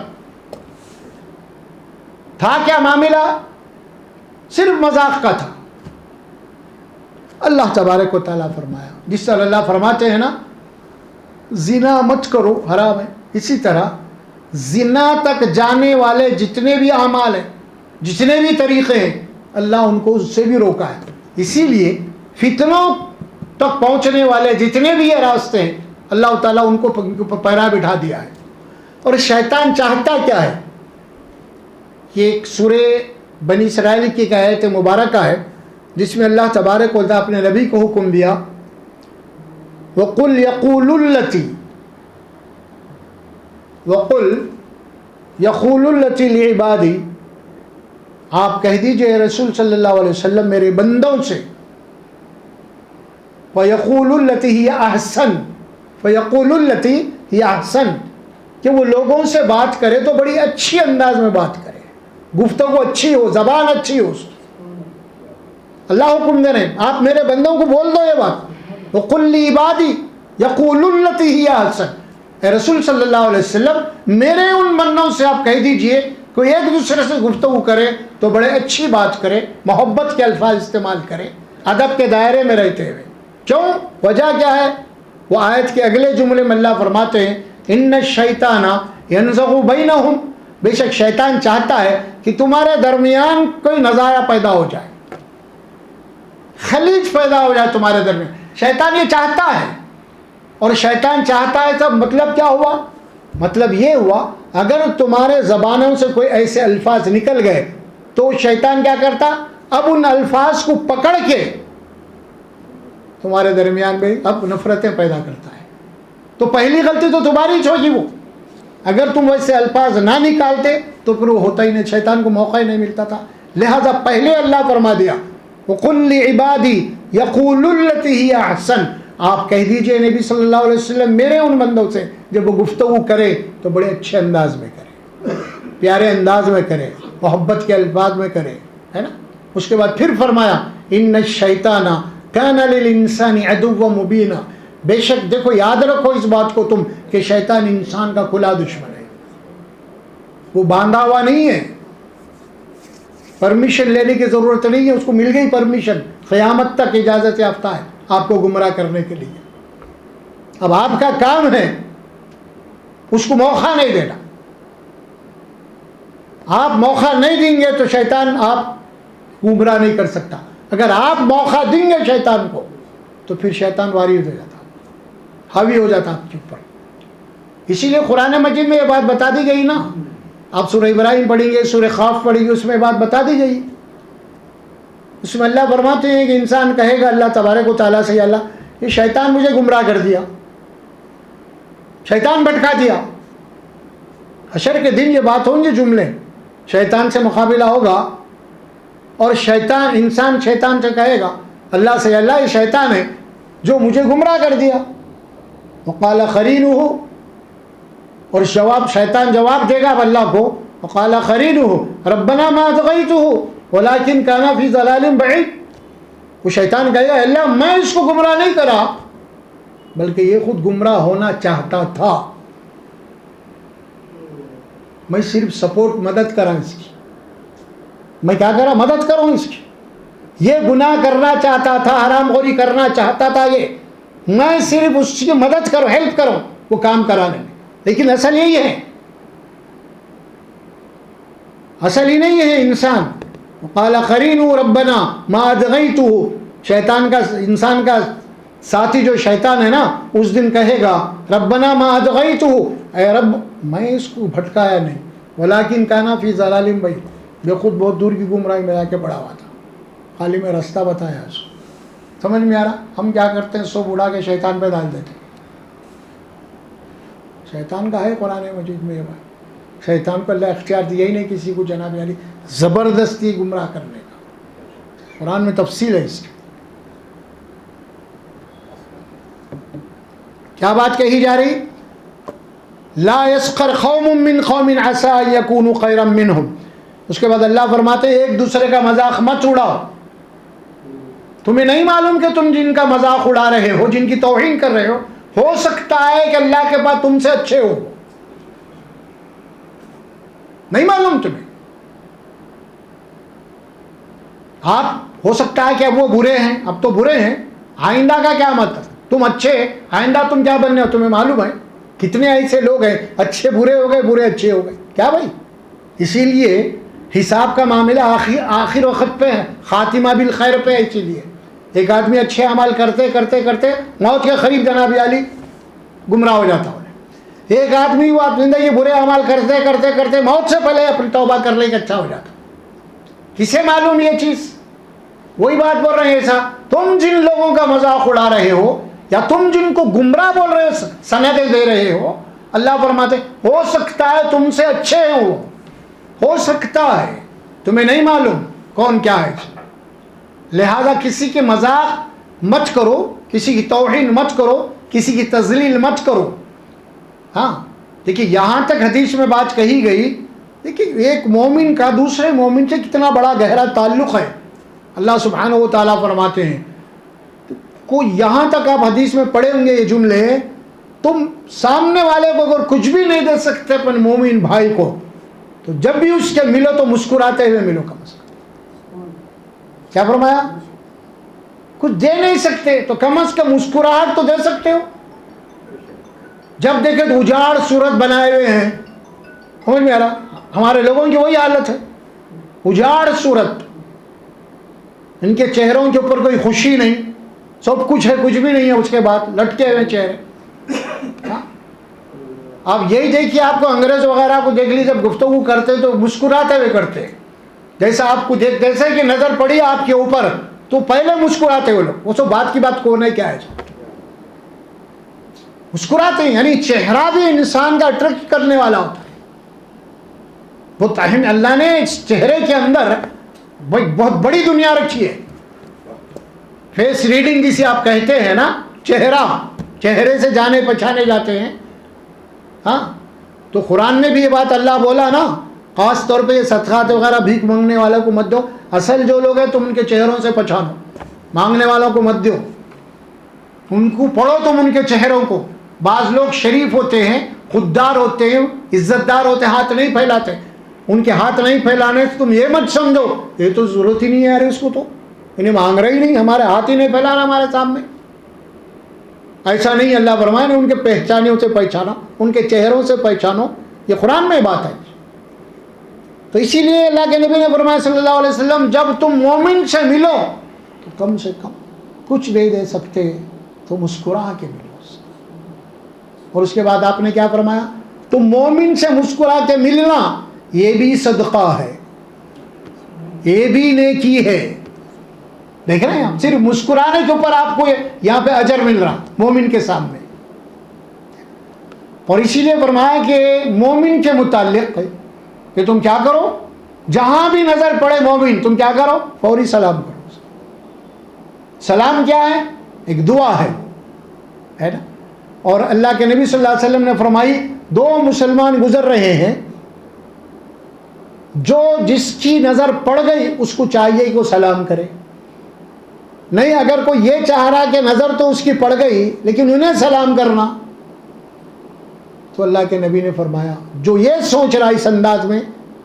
تھا۔ کیا معاملہ؟ صرف مذاق کا تھا۔ اللہ تبارک و تعالیٰ فرمایا، جس طرح اللہ فرماتے ہیں نا زنا مت کرو، حرام ہے، اسی طرح زنا تک جانے والے جتنے بھی اعمال ہیں، جتنے بھی طریقے ہیں، اللہ ان کو اس سے بھی روکا ہے۔ اسی لیے فتنوں تک پہنچنے والے جتنے بھی یہ راستے ہیں، اللہ تعالیٰ ان کو پیرا بٹھا دیا ہے۔ اور شیطان چاہتا کیا ہے؟ یہ ایک سورہ بنی اسرائیل کی ایک آیت مبارکہ ہے جس میں اللہ تبارک و تعالیٰ اپنے نبی کو حکم دیا، وَقُلْ يَقُولُ الَّتِي لِعِبَادِي، آپ کہہ دیجئے رسول صلی اللہ علیہ وسلم میرے بندوں سے، وَيَقُولُ الَّتِي هِيَ أَحْسَنُ، فَيَقُولُ الَّتِي هِيَ أَحْسَنُ، کہ وہ لوگوں سے بات کرے تو بڑی اچھی انداز میں بات کرے، گفتگو اچھی ہو، زبان اچھی ہو۔ اللہ حکم دے رہے ہیں، آپ میرے بندوں کو بول دو یہ بات، وَقُلْ لِعِبَادِي يَقُولُ الَّتِي هِيَ أَحْسَنُ، اے رسول صلی اللہ علیہ وسلم میرے ان بندوں سے آپ کہہ دیجئے کوئی ایک دوسرے سے گفتگو کرے تو بڑے اچھی بات کرے، محبت کے الفاظ استعمال کرے، ادب کے دائرے میں رہتے ہوئے۔ کیوں؟ وجہ کیا ہے؟ وہ آیت کے اگلے جملے میں اللہ فرماتے ہیں ان الشیطان ینزغ بینہم، بے شک شیطان چاہتا ہے کہ تمہارے درمیان کوئی نزاع پیدا ہو جائے، خلیج پیدا ہو جائے تمہارے درمیان، شیطان یہ چاہتا ہے۔ اور شیطان چاہتا ہے تو مطلب کیا ہوا؟ مطلب یہ ہوا اگر تمہارے زبانوں سے کوئی ایسے الفاظ نکل گئے تو شیطان کیا کرتا، اب ان الفاظ کو پکڑ کے تمہارے درمیان میں اب نفرتیں پیدا کرتا ہے۔ تو پہلی غلطی تو تمہاری ہوگی، وہ اگر تم ویسے الفاظ نہ نکالتے تو پھر وہ ہوتا ہی نہیں، شیطان کو موقع ہی نہیں ملتا تھا۔ لہذا پہلے اللہ فرما دیا وَقُلْ لِعِبَادِي يَقُولُ الَّتِي هِيَ أَحْسَنُ، آپ کہہ دیجئے نبی صلی اللہ علیہ وسلم میرے ان بندوں سے جب وہ گفتگو کرے تو بڑے اچھے انداز میں کرے، پیارے انداز میں کرے، محبت کے الفاظ میں کرے، ہے نا۔ اس کے بعد پھر فرمایا ان الشیطان کان للانسان عدوا مبینا، بے شک دیکھو یاد رکھو اس بات کو تم کہ شیطان انسان کا کھلا دشمن ہے، وہ باندھا ہوا نہیں ہے، پرمیشن لینے کی ضرورت نہیں ہے، اس کو مل گئی پرمیشن، قیامت تک اجازت یافتہ ہے آپ کو گمراہ کرنے کے لیے۔ اب آپ کا کام ہے اس کو موقع نہیں دینا، آپ موقع نہیں دیں گے تو شیطان آپ گمراہ نہیں کر سکتا، اگر آپ موقع دیں گے شیطان کو تو پھر شیطان وارد ہو جاتا، حاوی ہو جاتا آپ کے اوپر۔ اسی لیے قرآن مجید میں یہ بات بتا دی گئی نا، آپ سورہ ابراہیم پڑھیں گے، سورہ قاف پڑھیں گے، اس میں بات بتا دی گئی اس میں اللہ فرماتے ہیں کہ انسان کہے گا اللہ تبارک و تعالیٰ سے، یا اللہ یہ شیطان مجھے گمراہ کر دیا، شیطان بھٹکا دیا. حشر کے دن یہ بات ہوں گے جملے، شیطان سے مقابلہ ہوگا اور شیطان، انسان شیطان سے کہے گا اللہ سے، اللہ یہ شیطان ہے جو مجھے گمراہ کر دیا. وقال قرینہ، اور جواب شیطان جواب دے گا اب اللہ کو، وقال قرینہ ربنا ما اطغیتہ ولکن کان فی ضلال بعید. وہ شیطان کہے گا اللہ میں اس کو گمراہ نہیں کرا بلکہ یہ خود گمراہ ہونا چاہتا تھا، میں صرف سپورٹ مدد کرا اس کی، میں کیا کرا مدد کروں اس کی. یہ گناہ کرنا چاہتا تھا، حرام خوری کرنا چاہتا تھا، یہ میں صرف اس کی مدد کروں، ہیلپ کروں وہ کام کرانے میں. لیکن اصل یہی ہے، اصل ہی نہیں ہے انسان. قال قرینہ ربنا ما اطغیتہ، شیطان کا، انسان کا ساتھی جو شیطان ہے نا، اس دن کہے گا ربنا ما اطغیتہ، اے رب میں اس کو بھٹکایا نہیں، ولکن کان فی ضلال بعید، یہ خود بہت دور کی گمراہی میں جا کے پڑا ہوا تھا، خالی میں رستہ بتایا اس کو. سمجھ میں آ رہا؟ ہم کیا کرتے ہیں، سب اڑا کے شیطان پہ ڈال دیتے ہیں. شیطان کا ہے قرآن مجید میں یہ بات، شیطان کو اللہ اختیار دیا ہی نہیں کسی کو جناب علی زبردستی گمراہ کرنے کا. قرآن میں تفصیل ہے اس کی. کیا بات کہی جا رہی؟ لا يسخر قوم من قوم عسى ان يكونوا خيرا منهم. اس کے بعد اللہ فرماتے ہیں ایک دوسرے کا مذاق مت اڑاؤ. تمہیں نہیں معلوم کہ تم جن کا مذاق اڑا رہے ہو، جن کی توہین کر رہے ہو سکتا ہے کہ اللہ کے پاس تم سے اچھے ہو، نہیں معلوم تمہیں. آپ ہو سکتا ہے کہ اب وہ برے ہیں، اب تو برے ہیں، آئندہ کا کیا مطلب، تم اچھے، آئندہ تم کیا بننے ہو تمہیں معلوم ہے. کتنے ایسے لوگ ہیں اچھے برے ہو گئے، برے اچھے ہو گئے، کیا بھائی. اسی لیے حساب کا معاملہ آخر وقت پہ ہے، خاتمہ بالخیر پہ. اسی لیے ایک آدمی اچھے عمل کرتے کرتے کرتے موت کے قریب جناب علی گمراہ ہو جاتا ہے. ایک آدمی وہ زندگی برے عمل کرتے کرتے کرتے موت سے پہلے اپنی توبہ کر لے کے اچھا ہو جاتا. کسے معلوم یہ چیز؟ وہی بات بول رہے ہیں، ایسا تم جن لوگوں کا مذاق اڑا رہے ہو یا تم جن کو گمراہ بول رہے ہو، سندیں دے رہے ہو، اللہ فرماتے ہو سکتا ہے تم سے اچھے ہو سکتا ہے، تمہیں نہیں معلوم کون کیا ہے. لہذا کسی کے مذاق مت کرو، کسی کی توہین مت کرو، کسی کی تذلیل مت کرو. ہاں دیکھیے یہاں تک حدیث میں بات کہی گئی. دیکھیے ایک مومن کا دوسرے مومن سے کتنا بڑا گہرا تعلق ہے. اللہ سبحانہ و تعالیٰ فرماتے ہیں کو یہاں تک آپ حدیث میں پڑھے ہوں گے یہ جملے، تم سامنے والے کو اگر کچھ بھی نہیں دے سکتے اپنے مومن بھائی کو، تو جب بھی اس کے ملو تو مسکراتے ہوئے ملو. کم از کم کیا فرمایا؟ کچھ دے نہیں سکتے تو کم از کم مسکراہٹ تو دے سکتے ہو. جب دیکھے تو اجاڑ صورت بنائے ہوئے ہیں، سمجھ میں آ رہا؟ ہمارے لوگوں کی وہی حالت ہے، اجاڑ صورت، ان کے چہروں کے اوپر کوئی خوشی نہیں، سب کچھ ہے کچھ بھی نہیں ہے، اس کے بعد لٹکے ہوئے چہرے. آپ یہی دیکھیے، آپ کو انگریز وغیرہ کو دیکھ لیجیے، جب گفتگو کرتے تو مسکراتے ہوئے کرتے، جیسا آپ کو دیکھ، جیسے کہ نظر پڑی آپ کے اوپر تو پہلے مسکراتے ہوئے لوگ، وہ سب بات کی بات کو نہیں کیا ہے مسکراتے ہیں. یعنی چہرہ بھی انسان کا اٹریکٹ کرنے والا ہوتا ہے. بہت اہم، اللہ نے چہرے کے اندر بہت بڑی دنیا رکھی ہے. فیس ریڈنگ جسے آپ کہتے ہیں نا، چہرے سے جانے پہچانے جاتے ہیں. ہاں تو قرآن میں بھی یہ بات اللہ بولا نا، خاص طور پہ یہ صدقات وغیرہ بھیک مانگنے والوں کو مت دو، اصل جو لوگ ہیں تم ان کے چہروں سے پہچانو، مانگنے والوں کو مت دو، ان کو پڑھو تم ان کے چہروں کو. بعض لوگ شریف ہوتے ہیں، خوددار ہوتے ہیں، عزت دار ہوتے ہیں، ہاتھ نہیں پھیلاتے. ان کے ہاتھ نہیں پھیلانے سے تم یہ مت سمجھو یہ تو ضرورت ہی نہیں ہے اس کو، تو انہیں مانگ رہے ہی نہیں، ہمارے ہاتھ ہی نہیں پھیلا رہا ہمارے سامنے. ایسا نہیں، اللہ فرمائے نا ان کے پہچانیوں سے پہچانو، ان کے چہروں سے پہچانو. یہ قرآن میں بات ہے. تو اسی لیے اللہ کے نبی نے فرمایا صلی اللہ علیہ وسلم، جب تم مومن سے ملو تو کم سے کم کچھ نہیں دے سکتے تو مسکرا کے ملو. اور اس کے بعد آپ نے کیا فرمایا؟ تم مومن سے مسکرا کے ملنا یہ بھی صدقہ ہے، یہ بھی نیکی ہے. دیکھ رہے ہیں ہم، صرف مسکرانے کے اوپر آپ کو یہاں پہ اجر مل رہا مومن کے سامنے. اور اسی لیے فرمایا کہ مومن کے متعلق ہے کہ تم کیا کرو، جہاں بھی نظر پڑے مومن تم کیا کرو، فوری سلام کرو. سلام کیا ہے؟ ایک دعا ہے نا. اور اللہ کے نبی صلی اللہ علیہ وسلم نے فرمائی 2 مسلمان گزر رہے ہیں، جو جس کی نظر پڑ گئی اس کو چاہیے کہ وہ سلام کرے. نہیں اگر کوئی یہ چاہ رہا کہ نظر تو اس کی پڑ گئی لیکن انہیں سلام کرنا، تو اللہ کے نبی نے فرمایا جو یہ سوچ رہا اس انداز میں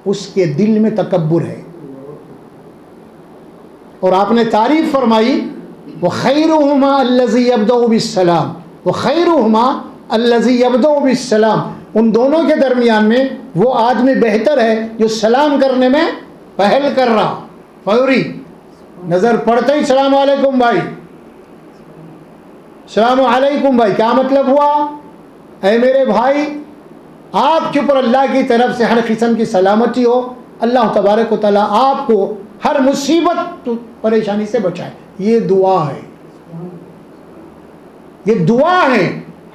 اس کے دل میں تکبر ہے. اور آپ نے تعریف فرمائی وَخَيْرُهُمَا الَّذِي يَبْدَأُ بِالسَّلَامِ وَخَيْرُهُمَا الَّذِي يَبْدَأُ بِالسَّلَامِ. ان دونوں کے درمیان میں وہ آدمی بہتر ہے جو سلام کرنے میں پہل کر رہا، فوری نظر پڑتے ہی السلام علیکم بھائی، السلام علیکم بھائی. کیا مطلب ہوا؟ اے میرے بھائی آپ کے اوپر اللہ کی طرف سے ہر قسم کی سلامتی ہو، اللہ تبارک و تعالیٰ آپ کو ہر مصیبت پریشانی سے بچائے. یہ دعا ہے، یہ دعا ہے.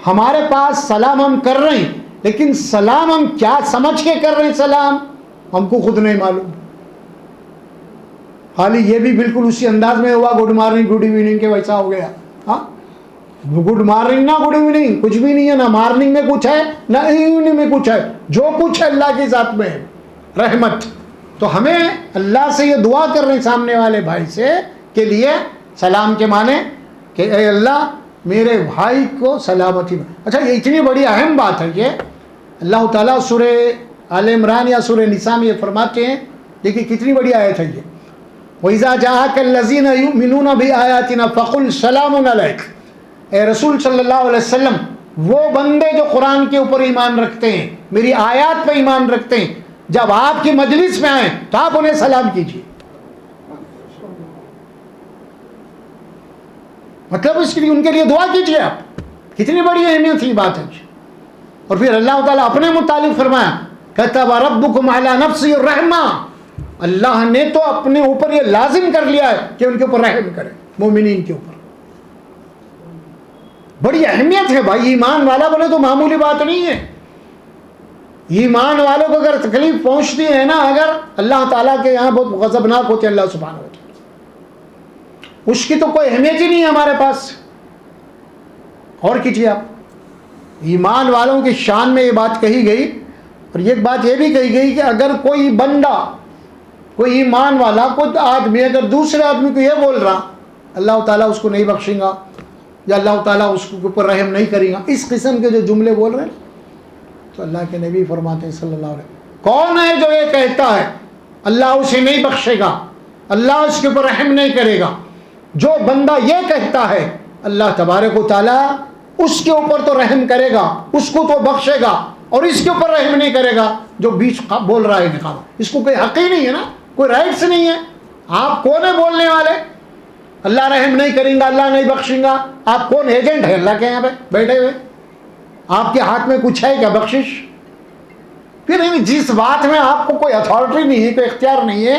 ہمارے پاس سلام ہم کر رہے ہیں لیکن سلام ہم کیا سمجھ کے کر رہے ہیں، سلام ہم کو خود نہیں معلوم. خالی یہ بھی بالکل اسی انداز میں ہوا گڈ مارننگ گڈ ایوننگ کے ویسا ہو گیا. ہاں گڈ مارننگ نہ گڈ ایوننگ کچھ بھی نہیں ہے، نہ مارننگ میں کچھ ہے نہ ایوننگ میں کچھ ہے، جو کچھ ہے اللہ کی ذات میں ہے رحمت. تو ہمیں اللہ سے یہ دعا کر رہے ہیں سامنے والے بھائی سے کے لیے سلام کے معنی کہ اے اللہ میرے بھائی کو سلامتی میں. اچھا یہ اتنی بڑی اہم بات ہے یہ اللہ تعالیٰ سورہ آل عمران یا سورہ نساء میں یہ فرماتے ہیں. دیکھیے کتنی بڑی آیت ہے یہ. وَإِذَا جَاءَكَ الَّذِينَ يُؤْمِنُونَ بِآيَاتِنَا فَقُلْ سَلَامٌ عَلَيْكَ. اے رسول صلی اللہ علیہ وسلم وہ بندے جو قرآن کے اوپر ایمان رکھتے ہیں، میری آیات پہ ایمان رکھتے ہیں، جب آپ کی مجلس میں آئیں تو آپ انہیں سلام کیجیے. مطلب اس کے لیے ان کے لیے دعا کیجیے آپ. کتنی بڑی اہمیت کی بات ہے. اور پھر اللہ تعالیٰ اپنے متعلق فرمایا كَتَبَ رَبُّكُمْ عَلَى نَفْسِهِ الرَّحْمَةَ. اللہ نے تو اپنے اوپر یہ لازم کر لیا ہے کہ ان کے اوپر رحم کرے، مومنین کے اوپر. بڑی اہمیت ہے بھائی. ایمان والا بولے تو معمولی بات نہیں ہے. ایمان والوں کو اگر تکلیف پہنچتی ہے نا، اگر اللہ تعالیٰ کے یہاں بہت غضبناک ہوتے ہیں اللہ سبحانہ و تعالیٰ، اس کی تو کوئی اہمیت ہی نہیں ہے ہمارے پاس. اور کیجیے آپ ایمان والوں کی شان میں یہ بات کہی گئی. اور یہ بات یہ بھی کہی گئی کہ اگر کوئی بندہ، کوئی ایمان والا، کوئی آدمی اگر دوسرے آدمی کو یہ بول رہا اللہ تعالیٰ اس کو نہیں بخشیں گا یا اللہ تعالیٰ اس کے اوپر رحم نہیں کرے گا، اس قسم کے جو جملے بول رہے ہیں، تو اللہ کے نبی فرماتے ہیں صلی اللہ علیہ وسلم کون ہے جو یہ کہتا ہے اللہ اسے نہیں بخشے گا، اللہ اس کے اوپر رحم نہیں کرے گا؟ جو بندہ یہ کہتا ہے اللہ تبارک و تعالیٰ اس کے اوپر تو رحم کرے گا، اس کو تو بخشے گا، اور اس کے اوپر رحم نہیں کرے گا جو بیچ بول رہا ہے نکاح. اس کو کوئی حق ہی نہیں ہے نا، کوئی رائٹس نہیں ہے. آپ کون ہے بولنے والے؟ اللہ رحم نہیں کریں گا، اللہ نہیں بخشیں گا. آپ کون ایجنٹ ہے اللہ کے یہاں پہ بیٹھے ہوئے؟ آپ کے ہاتھ میں کچھ ہے کیا بخشش؟ پھر جس بات میں آپ کو کوئی اتھارٹی نہیں ہے، کوئی اختیار نہیں ہے،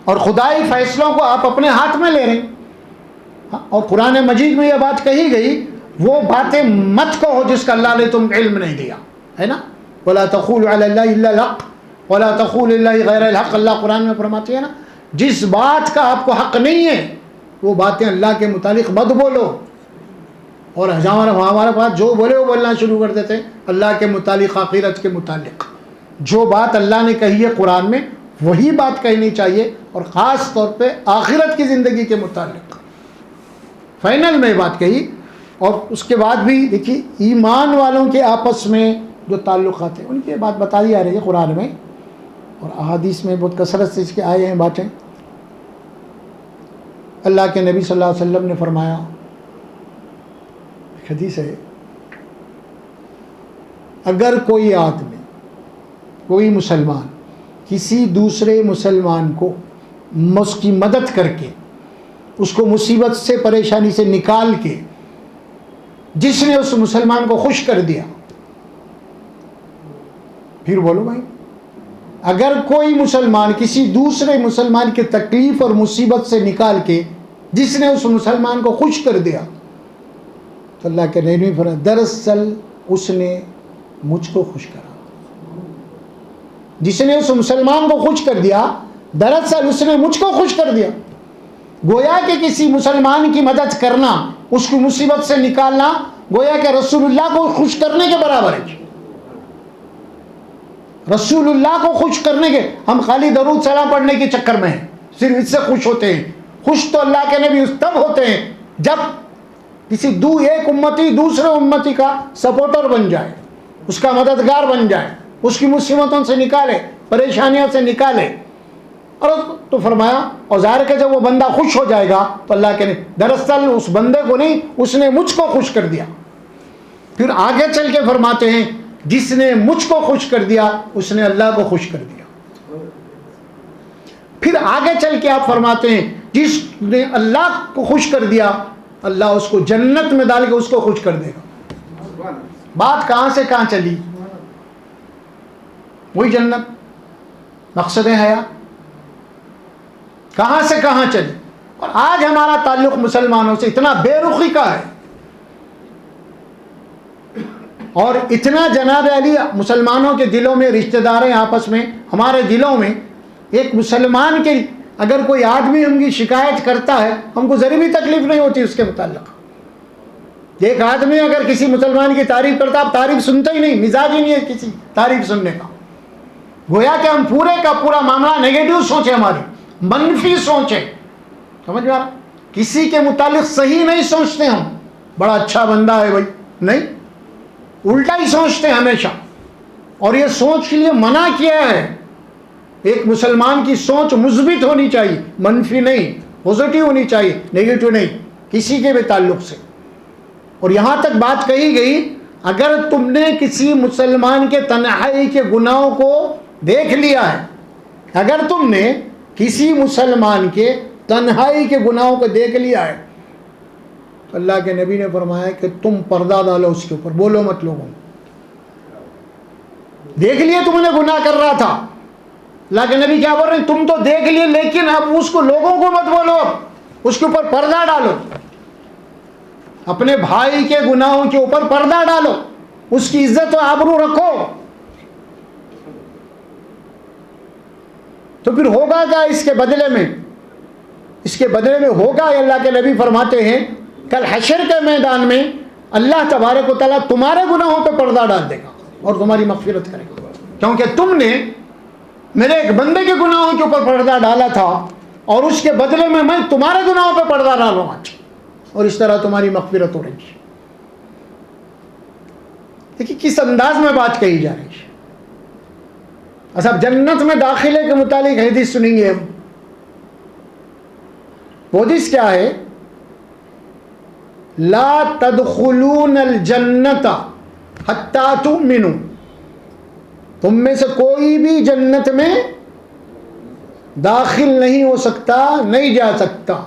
اور خدائی فیصلوں کو آپ اپنے ہاتھ میں لے رہے ہیں. اور قرآن مجید میں یہ بات کہی گئی وہ باتیں مت کہو جس کا اللہ نے تم علم نہیں دیا ہے نا. وَلَا تَقُولُوا عَلَى اللَّهِ إِلَّا الْحَقَّ وَلَا تَقُولُوا لِلَّهِ غَيْرَ الْحَقِّ. اللہ قرآن میں فرماتے ہیں نا جس بات کا آپ کو حق نہیں ہے وہ باتیں اللہ کے متعلق مت بولو. اور ہمارے پاس جو بولے وہ بولنا شروع کر دیتے ہیں اللہ کے متعلق، آخرت کے متعلق. جو بات اللہ نے کہی ہے قرآن میں وہی بات کہنی چاہیے، اور خاص طور پہ آخرت کی زندگی کے متعلق فائنل میں بات کہی. اور اس کے بعد بھی دیکھیے ایمان والوں کے آپس میں جو تعلقات ہیں ان کی بات بتائی جا رہی ہے قرآن میں، اور احادیث میں بہت کثرت سے اس کے آئے ہیں باتیں. اللہ کے نبی صلی اللہ علیہ وسلم نے فرمایا، حدیث ہے، اگر کوئی آدمی، کوئی مسلمان کسی دوسرے مسلمان کو اس کی مدد کر کے، اس کو مصیبت سے، پریشانی سے نکال کے، جس نے اس مسلمان کو خوش کر دیا، پھر بولو بھائی، اگر کوئی مسلمان کسی دوسرے مسلمان کی تکلیف اور مصیبت سے نکال کے جس نے اس مسلمان کو خوش کر دیا تو اللہ کے نبی نے فرمایا دراصل اس نے مجھ کو خوش کرا. جس نے اس مسلمان کو خوش کر دیا دراصل اس نے مجھ کو خوش کر دیا. گویا کہ کسی مسلمان کی مدد کرنا, اس کی مصیبت سے نکالنا گویا کہ رسول اللہ کو خوش کرنے کے برابر ہے. رسول اللہ کو خوش کرنے کے, ہم خالی درود سلام پڑھنے کے چکر میں ہیں, صرف اس سے خوش ہوتے ہیں. خوش تو اللہ کے نبی اس تب ہوتے ہیں جب کسی ایک امتی دوسرے امتی کا سپورٹر بن جائے, اس کا مددگار بن جائے, اس کی مصیبتوں سے نکالے, پریشانیوں سے نکالے. اور تو فرمایا اور ظاہر کہ جب وہ بندہ خوش ہو جائے گا تو اللہ کے دراصل اس بندے کو نہیں, اس نے مجھ کو خوش کر دیا. پھر آگے چل کے فرماتے ہیں جس نے مجھ کو خوش کر دیا اس نے اللہ کو خوش کر دیا. پھر آگے چل کے آپ فرماتے ہیں جس نے اللہ کو خوش کر دیا اللہ اس کو جنت میں ڈال کے اس کو خوش کر دے گا. بات کہاں سے کہاں چلی؟ وہی جنت, مقصد حیات کہاں سے کہاں چلی. اور آج ہمارا تعلق مسلمانوں سے اتنا بے رخی کا ہے اور اتنا جناب علی مسلمانوں کے دلوں میں رشتہ دار ہیں آپس میں, ہمارے دلوں میں ایک مسلمان کے اگر کوئی آدمی ہم کی شکایت کرتا ہے ہم کو ذرا بھی تکلیف نہیں ہوتی اس کے متعلق. ایک آدمی اگر کسی مسلمان کی تعریف کرتا آپ تعریف سنتے ہی نہیں, مزاج ہی نہیں ہے کسی تعریف سننے کا. گویا کہ ہم پورے کا پورا معاملہ نیگیٹو سوچیں, ہماری منفی سوچیں. سمجھ میں آ رہا؟ کسی کے متعلق صحیح نہیں سوچتے ہم, بڑا اچھا بندہ ہے بھائی, نہیں, الٹا ہی سوچتے ہیں ہمیشہ. اور یہ سوچ کے لیے منع کیا ہے. ایک مسلمان کی سوچ مثبت ہونی چاہیے, منفی نہیں, پازیٹیو ہونی چاہیے, نیگیٹو نہیں کسی کے بھی تعلق سے. اور یہاں تک بات کہی گئی اگر تم نے کسی مسلمان کے تنہائی کے گناہوں کو دیکھ لیا ہے, اگر تم نے کسی مسلمان کے تنہائی کے گناہوں کو دیکھ لیا ہے تو اللہ کے نبی نے فرمایا کہ تم پردہ ڈالو اس کے اوپر, بولو مت لوگوں. دیکھ لیے تم نے گناہ کر رہا تھا, اللہ کے نبی کیا بول رہے ہیں تم تو دیکھ لیے لیکن اب اس کو لوگوں کو مت بولو, اس کے اوپر پردہ ڈالو. اپنے بھائی کے گناہوں کے اوپر پردہ ڈالو, اس کی عزت و آبرو رکھو. تو پھر ہوگا کیا اس کے بدلے میں؟ اس کے بدلے میں ہوگا, اللہ کے نبی فرماتے ہیں کل حشر کے میدان میں اللہ تبارک و تعالیٰ تمہارے گناہوں پہ پردہ ڈال دے گا اور تمہاری مغفرت کرے گا, کیونکہ تم نے میرے ایک بندے کے گناہوں کے اوپر پردہ ڈالا تھا اور اس کے بدلے میں تمہارے گناہوں پہ پردہ ڈالوں گا, اور اس طرح تمہاری مغفرت ہو رہی ہے. دیکھیے کس انداز میں بات کہی جا رہی ہے. اچھا جنت میں داخلے کے متعلق حدیث سنیں گے ہم. وہ حدیث کیا ہے؟ لا تدخلون الجنت حتی تؤمنوا, تم میں سے کوئی بھی جنت میں داخل نہیں ہو سکتا, نہیں جا سکتا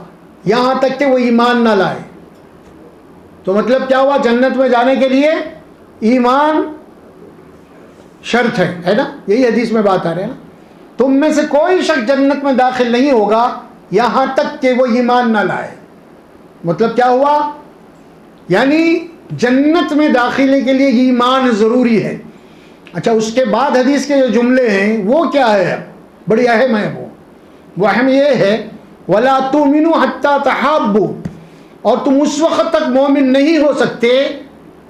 یہاں تک کہ وہ ایمان نہ لائے. تو مطلب کیا ہوا؟ جنت میں جانے کے لیے ایمان شرط ہے نا, یہی حدیث میں بات آ رہی ہے نا. تم میں سے کوئی شخص جنت میں داخل نہیں ہوگا یہاں تک کہ وہ ایمان نہ لائے. مطلب کیا ہوا؟ یعنی جنت میں داخلے کے لیے ایمان ضروری ہے. اچھا اس کے بعد حدیث کے جو جملے ہیں وہ کیا ہے؟ بڑی اہم ہے. وہ اہم یہ ہے وَلَا تُؤْمِنُوا حَتَّى تَحَابُّوا, اور تم اس وقت تک مومن نہیں ہو سکتے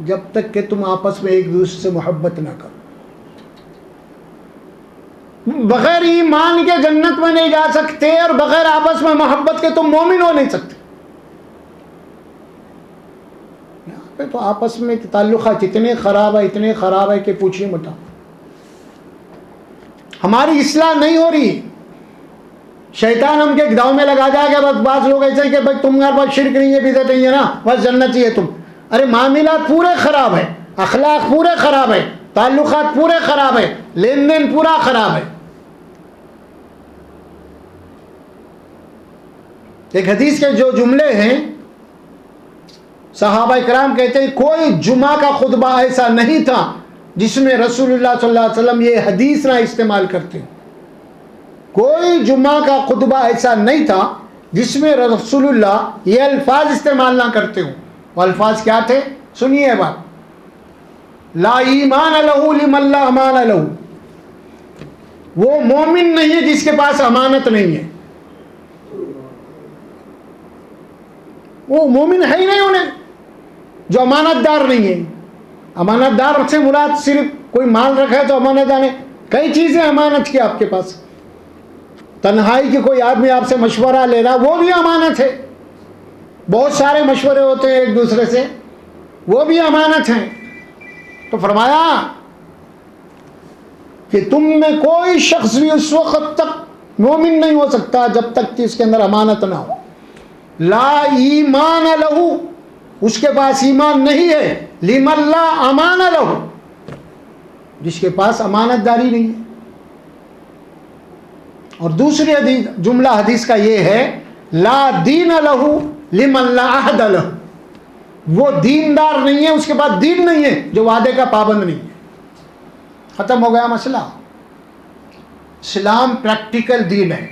جب تک کہ تم آپس میں ایک دوسرے سے محبت نہ کرو. بغیر ایمان کے جنت میں نہیں جا سکتے اور بغیر آپس میں محبت کے تم مومن ہو نہیں سکتے. یہاں پہ تو آپس میں تعلقات اتنے خراب ہے کہ پوچھیے مت. ہماری اصلاح نہیں ہو رہی. شیطان ہم کے داؤں میں لگا جائے گا. بس بعض لوگ ایسے ہیں کہ بھائی تمہارے پاس شرک نہیں ہے, بدعت نہیں ہے نا, بس جنت ہی ہے تم. ارے معاملات پورے خراب ہے, اخلاق پورے خراب ہے, تعلقات پورے خراب ہے, لین دین پورا خراب ہے. ایک حدیث کے جو جملے ہیں صحابہ کرام کہتے ہیں کوئی جمعہ کا خطبہ ایسا نہیں تھا جس میں رسول اللہ صلی اللہ علیہ وسلم یہ حدیث نہ استعمال کرتے. کوئی جمعہ کا خطبہ ایسا نہیں تھا جس میں رسول اللہ یہ الفاظ استعمال نہ کرتے ہوں. وہ الفاظ کیا تھے؟ سنیے بات. لا ایمان لہ لمن لا امان لہ. وہ مومن نہیں ہے جس کے پاس امانت نہیں ہے. وہ مومن ہے ہی نہیں انہیں جو امانت دار نہیں ہے. امانت دار سے مراد صرف کوئی مال رکھا ہے تو امانت دار ہے. کئی چیزیں امانت کی آپ کے پاس. تنہائی کے کوئی آدمی آپ سے مشورہ لے رہا وہ بھی امانت ہے. بہت سارے مشورے ہوتے ہیں ایک دوسرے سے وہ بھی امانت ہیں. تو فرمایا کہ تم میں کوئی شخص بھی اس وقت تک مومن نہیں ہو سکتا جب تک کہ اس کے اندر امانت نہ ہو. لا ایمان لہ، اس کے پاس ایمان نہیں ہے. لمن لا امان لہ، جس کے پاس امانت داری نہیں ہے. اور دوسری حدیث جملہ حدیث کا یہ ہے لا دین لہ لمن لا عہد لہ. وہ دیندار نہیں ہے، اس کے پاس دین نہیں ہے جو وعدے کا پابند نہیں ہے. ختم ہو گیا مسئلہ. اسلام پریکٹیکل دین ہے.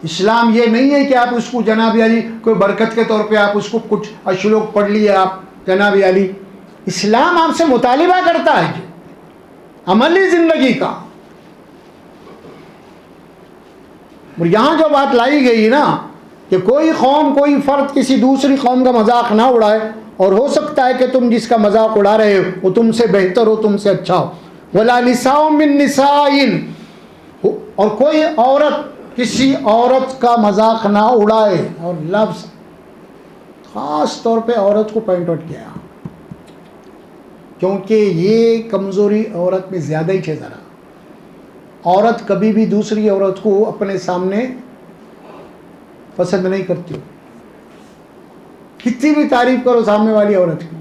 اسلام یہ نہیں ہے کہ آپ اس کو جناب علی کوئی برکت کے طور پہ آپ اس کو کچھ اشلوک پڑھ لیے آپ جناب علی. اسلام آپ سے مطالبہ کرتا ہے کہ عملی زندگی کا. اور یہاں جو بات لائی گئی نا کہ کوئی قوم کوئی فرد کسی دوسری قوم کا مذاق نہ اڑائے، اور ہو سکتا ہے کہ تم جس کا مذاق اڑا رہے ہو وہ تم سے بہتر ہو، تم سے اچھا ہو. وَلَا نِسَاءٌ مِّن نِسَاءٍ، اور کوئی عورت کسی عورت کا مذاق نہ اڑائے. اور لفظ خاص طور پہ عورت کو پوائنٹ آؤٹ کیا کیونکہ یہ کمزوری عورت میں زیادہ ہی ہے. ذرا عورت کبھی بھی دوسری عورت کو اپنے سامنے پسند نہیں کرتی ہو. کتنی بھی تعریف کرو سامنے والی عورت کی،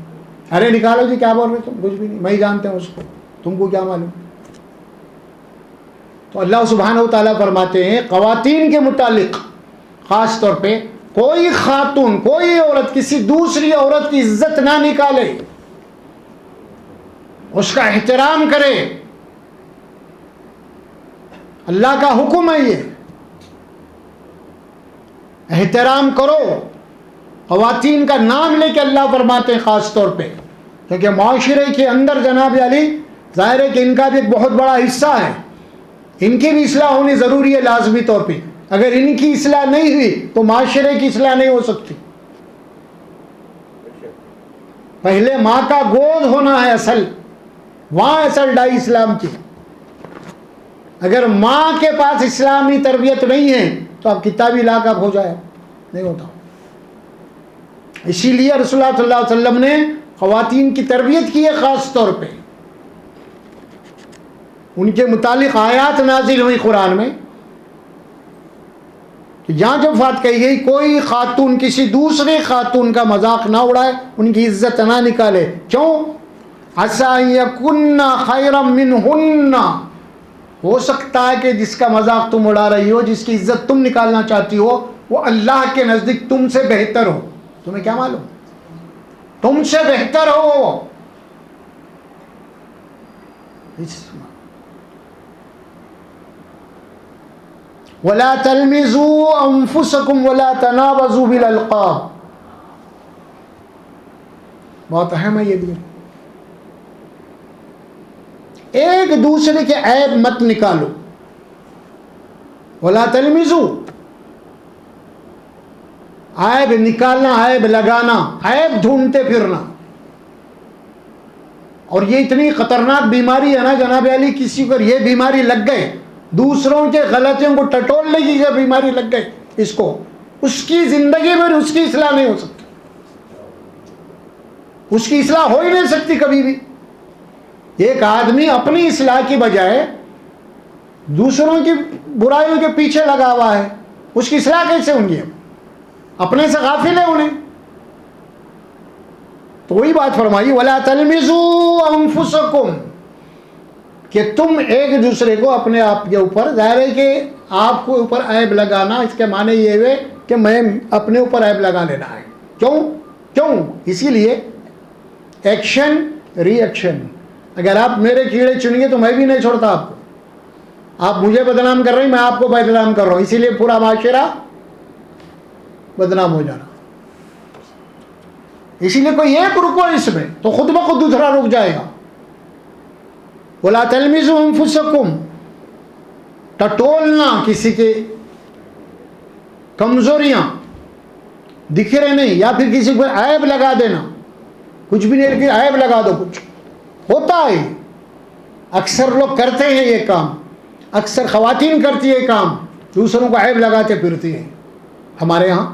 ارے نکالو جی کیا بول رہے تم، کچھ بھی نہیں، میں ہی جانتے ہوں اس کو، تم کو کیا معلوم. تو اللہ سبحانہ و تعالیٰ فرماتے ہیں خواتین کے متعلق خاص طور پہ کوئی خاتون کوئی عورت کسی دوسری عورت کی عزت نہ نکالے، اس کا احترام کرے. اللہ کا حکم ہے، یہ احترام کرو. خواتین کا نام لے کے اللہ فرماتے ہیں خاص طور پہ، کیونکہ معاشرے کے اندر جناب علی ظاہر ہے کہ ان کا بھی ایک بہت بڑا حصہ ہے. ان کی بھی اصلاح ہونی ضروری ہے لازمی طور پہ. اگر ان کی اصلاح نہیں ہوئی تو معاشرے کی اصلاح نہیں ہو سکتی. پہلے ماں کا گود ہونا ہے اصل، وہاں اصل ڈائی اسلام کی. اگر ماں کے پاس اسلامی تربیت نہیں ہے تو اب کتابی لاک اب ہو جائے، نہیں ہوتا. اسی لیے رسول اللہ صلی اللہ علیہ وسلم نے خواتین کی تربیت کی ہے خاص طور پہ. ان کے متعلق آیات نازل ہوئی قرآن میں کہ جہاں جو بات کہی گئی کوئی خاتون کسی دوسرے خاتون کا مذاق نہ اڑائے، ان کی عزت نہ نکالے. کیوں؟ عسیٰ یکن خیرا منہن، ہو سکتا ہے کہ جس کا مذاق تم اڑا رہی ہو، جس کی عزت تم نکالنا چاہتی ہو، وہ اللہ کے نزدیک تم سے بہتر ہو. تمہیں کیا معلوم؟ تم سے بہتر ہو. وَلَا تَلْمِزُوا أَنفُسَكُمْ وَلَا تَنَابَزُوا بِالْأَلْقَابِ. بہت اہم ہے یہ بھی. ایک دوسرے کے عیب مت نکالو. وَلَا تَلْمِزُوا، عیب نکالنا، عیب لگانا، عیب ڈھونڈتے پھرنا. اور یہ اتنی خطرناک بیماری ہے نا جناب علی، کسی کو یہ بیماری لگ گئے، دوسروں کے غلطیوں کو ٹٹولنے کی جو بیماری لگ گئی اس کو، اس کی زندگی میں اس کی اصلاح نہیں ہو سکتی. اس کی اصلاح ہو ہی نہیں سکتی کبھی بھی. ایک آدمی اپنی اصلاح کی بجائے دوسروں کی برائیوں کے پیچھے لگا ہوا ہے، اس کی اصلاح کیسے ہوں گی؟ اپنے سے غافل ہے انہیں. تو وہی بات فرمائی وَلَا تَلْمِزُوا أَنفُسَكُمْ، کہ تم ایک دوسرے کو اپنے آپ کے اوپر، ظاہر ہے کہ آپ کو اوپر عیب لگانا اس کے معنی یہ ہوئے کہ میں اپنے اوپر عیب لگا لینا ہے. کیوں؟ اسی لیے ایکشن ری ایکشن. اگر آپ میرے کیڑے چنیں گے تو میں بھی نہیں چھوڑتا آپ کو. آپ مجھے بدنام کر رہے ہیں، میں آپ کو بدنام کر رہا ہوں، اسی لیے پورا معاشرہ بدنام ہو جانا. اسی لیے کوئی ایک رکو اس میں تو خود بخود دوسرا رک جائے گا. وَلَا تَلْمِزُوا أَنفُسَكُمْ، ٹٹولنا کسی کے کمزوریاں دکھ رہے نہیں، یا پھر کسی کو عیب لگا دینا. کچھ بھی نہیں لیکن عیب لگا دو. کچھ ہوتا ہے، اکثر لوگ کرتے ہیں یہ کام، اکثر خواتین کرتی ہے کام، دوسروں کو عیب لگاتے پھرتی ہیں. ہمارے ہاں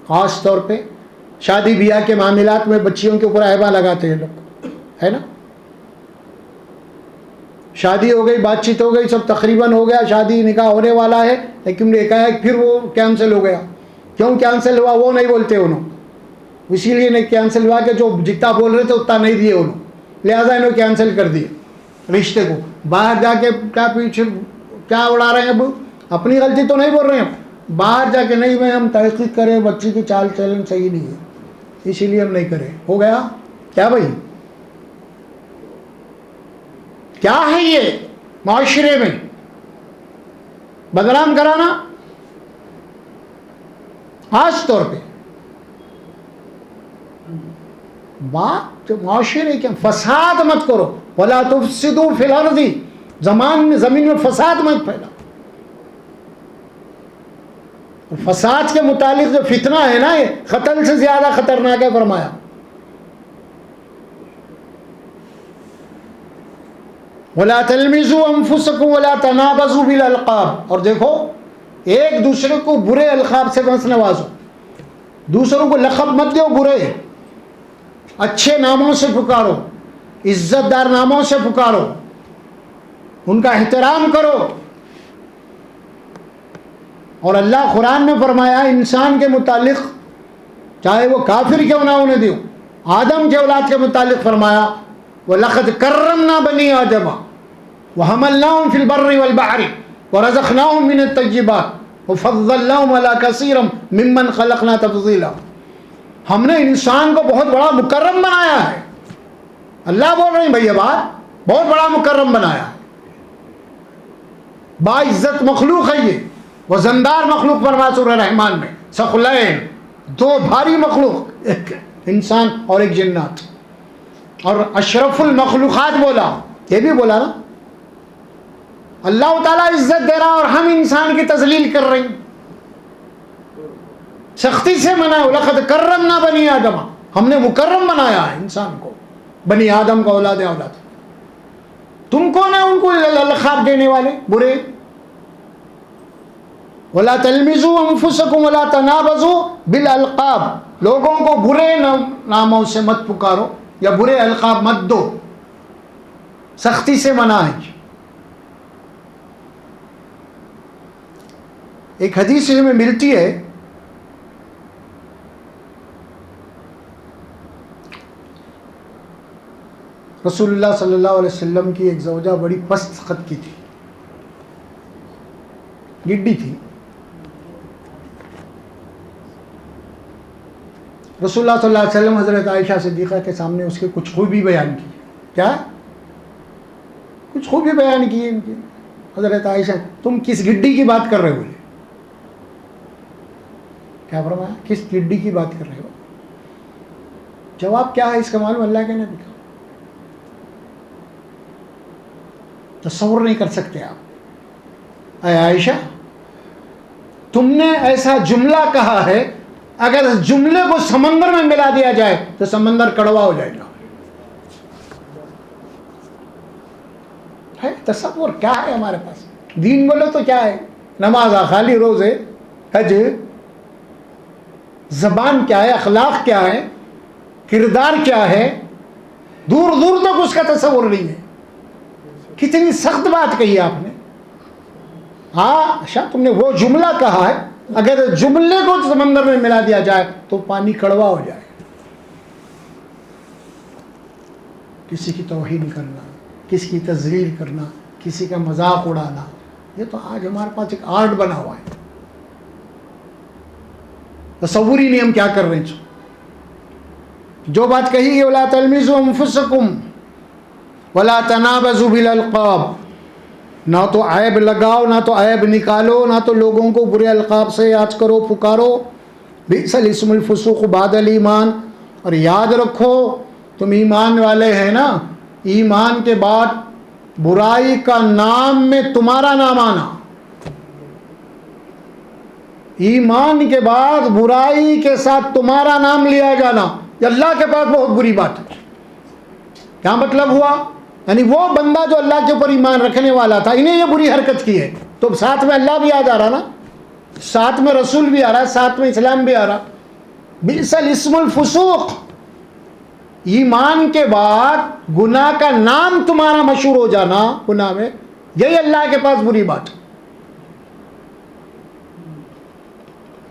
خاص طور پہ شادی بیاہ کے معاملات میں بچیوں کے اوپر عیباں لگاتے ہیں لوگ، ہے نا. شادی ہو گئی، بات چیت ہو گئی، سب تقریباً ہو گیا، شادی نکاح ہونے والا ہے، لیکن ایک پھر وہ کینسل ہو گیا. کیوں کینسل ہوا وہ نہیں بولتے انہوں، اسی لیے نہیں کینسل ہوا کہ جو جتنا بول رہے تھے اتنا نہیں دیے انہوں، لہٰذا انہوں کینسل کر دیے رشتے کو. باہر جا کے کیا پیچھے کیا اڑا رہے ہیں، اب اپنی غلطی تو نہیں بول رہے ہیں، باہر جا کے نہیں میں ہم تحقیق کریں بچی کی چال چلن صحیح نہیں ہے اسی لیے ہم نہیں کریں. ہو گیا کیا بھائی؟ کیا ہے یہ معاشرے میں بدنام کرانا؟ خاص طور پہ بات معاشرے کے فساد مت کرو. وَلَا تُفْسِدُوا فِي الْأَرْضِ، زمین میں فساد مت پھیلا. فساد کے متعلق جو فتنہ ہے نا، یہ قتل سے زیادہ خطرناک ہے فرمایا. وَلَا تَلْمِزُوا أَنفُسَكُمْ وَلَا تَنَابَزُوا بِالْأَلْقَابِ، اور دیکھو ایک دوسرے کو برے القاب سے مت نوازو، دوسروں کو لقب مت دو برے، اچھے ناموں سے پکارو، عزت دار ناموں سے پکارو، ان کا احترام کرو. اور اللہ قرآن میں فرمایا انسان کے متعلق، چاہے وہ کافر کیوں نہ انہیں دیو، آدم کے اولاد کے متعلق فرمایا وَلَقَدْ كَرَّمْنَا بَنِي آدَمَ وَحَمَلْنَاهُمْ فِي الْبَرِّ وَالْبَحْرِ وَرَزَقْنَاهُمْ مِنَ الطَّيِّبَاتِ وَفَضَّلْنَاهُمْ عَلَىٰ كَثِيرٍ مِّمَّنْ خَلَقْنَا تَفْضِيلًا. ہم نے انسان کو بہت بڑا مکرم بنایا ہے. اللہ بول رہے ہیں بھائی یہ بات، بہت بڑا مکرم بنایا ہے، باعزت مخلوق ہے یہ، وزندار مخلوق فرما سورہ رحمان میں، ثقلین، دو بھاری مخلوق، ایک انسان اور ایک جنات. اور اشرف المخلوقات بولا، یہ بھی بولا نا. اللہ تعالیٰ عزت دے رہا اور ہم انسان کی تذلیل کر رہے ہیں، سختی سے منع. لقد کرمنا بنی آدم، ہم نے مکرم بنایا ہے انسان کو، بنی آدم کا اولاد اولاد. تم کون ہے ان کو القاب دینے والے برے؟ وَلَا تَلْمِزُوا أَنفُسَكُمْ وَلَا تَنَابَزُوا بِالْأَلْقَابِ، لوگوں کو برے ناموں سے مت پکارو یا برے القاب مت دو، سختی سے منع ہے. ایک حدیث میں ملتی ہے رسول اللہ صلی اللہ علیہ وسلم کی ایک زوجہ بڑی پست خط کی تھی، گڈی تھی. رسول اللہ صلی اللہ علیہ وسلم حضرت عائشہ صدیقہ کے سامنے اس کے کچھ خوبی بیان کی. کیا؟ کچھ خوبی بیان کی ان کی. حضرت عائشہ تم کس گڈی کی بات کر رہے ہو؟ کیا فرمایا؟ کس گڈی کی بات کر رہے ہو؟ جواب کیا ہے اس کا معلوم اللہ کے نبی کا. تصور نہیں کر سکتے آپ. اے عائشہ تم نے ایسا جملہ کہا ہے، اگر اس جملے کو سمندر میں ملا دیا جائے تو سمندر کڑوا ہو جائے گا. ہے تصور کیا ہے ہمارے پاس؟ دین بولو تو کیا ہے؟ نماز خالی روزے، حج، زبان کیا ہے، اخلاق کیا ہے، کردار کیا ہے، دور دور تک اس کا تصور نہیں ہے. کتنی سخت بات کہی آپ نے. ہاں اچھا تم نے وہ جملہ کہا ہے، اگر جملے کو سمندر میں ملا دیا جائے تو پانی کڑوا ہو جائے. کسی کی توہین کرنا، کسی کی تذلیل کرنا، کسی کا مذاق اڑانا، یہ تو آج ہمارے پاس ایک آرٹ بنا ہوا ہے. تصور ہی نہیں ہم کیا کر رہے ہیں. جو بات کہی گئی وَلَا تَلْمِزُوا أَنفُسَكُمْ وَلَا تَنَابَزُوا بِالْأَلْقَابِ، نہ تو عیب لگاؤ، نہ تو عیب نکالو، نہ تو لوگوں کو برے القاب سے یاد کرو، پکارو۔ بئس الاسم الفسوق بعد الایمان، اور یاد رکھو تم ایمان والے ہیں نا، ایمان کے بعد برائی کا نام میں تمہارا نام آنا، ایمان کے بعد برائی کے ساتھ تمہارا نام لیا جانا، یہ اللہ کے پاس بہت بری بات ہے۔ کیا مطلب ہوا؟ یعنی وہ بندہ جو اللہ کے اوپر ایمان رکھنے والا تھا، انہیں یہ بری حرکت کی ہے، تو ساتھ میں اللہ بھی یاد آ رہا نا، ساتھ میں رسول بھی آ رہا ہے، ساتھ میں اسلام بھی آ رہا۔ بئس الاسم الفسوق، ایمان کے بعد گناہ کا نام تمہارا مشہور ہو جانا گناہ میں، یہی اللہ کے پاس بری بات ہے۔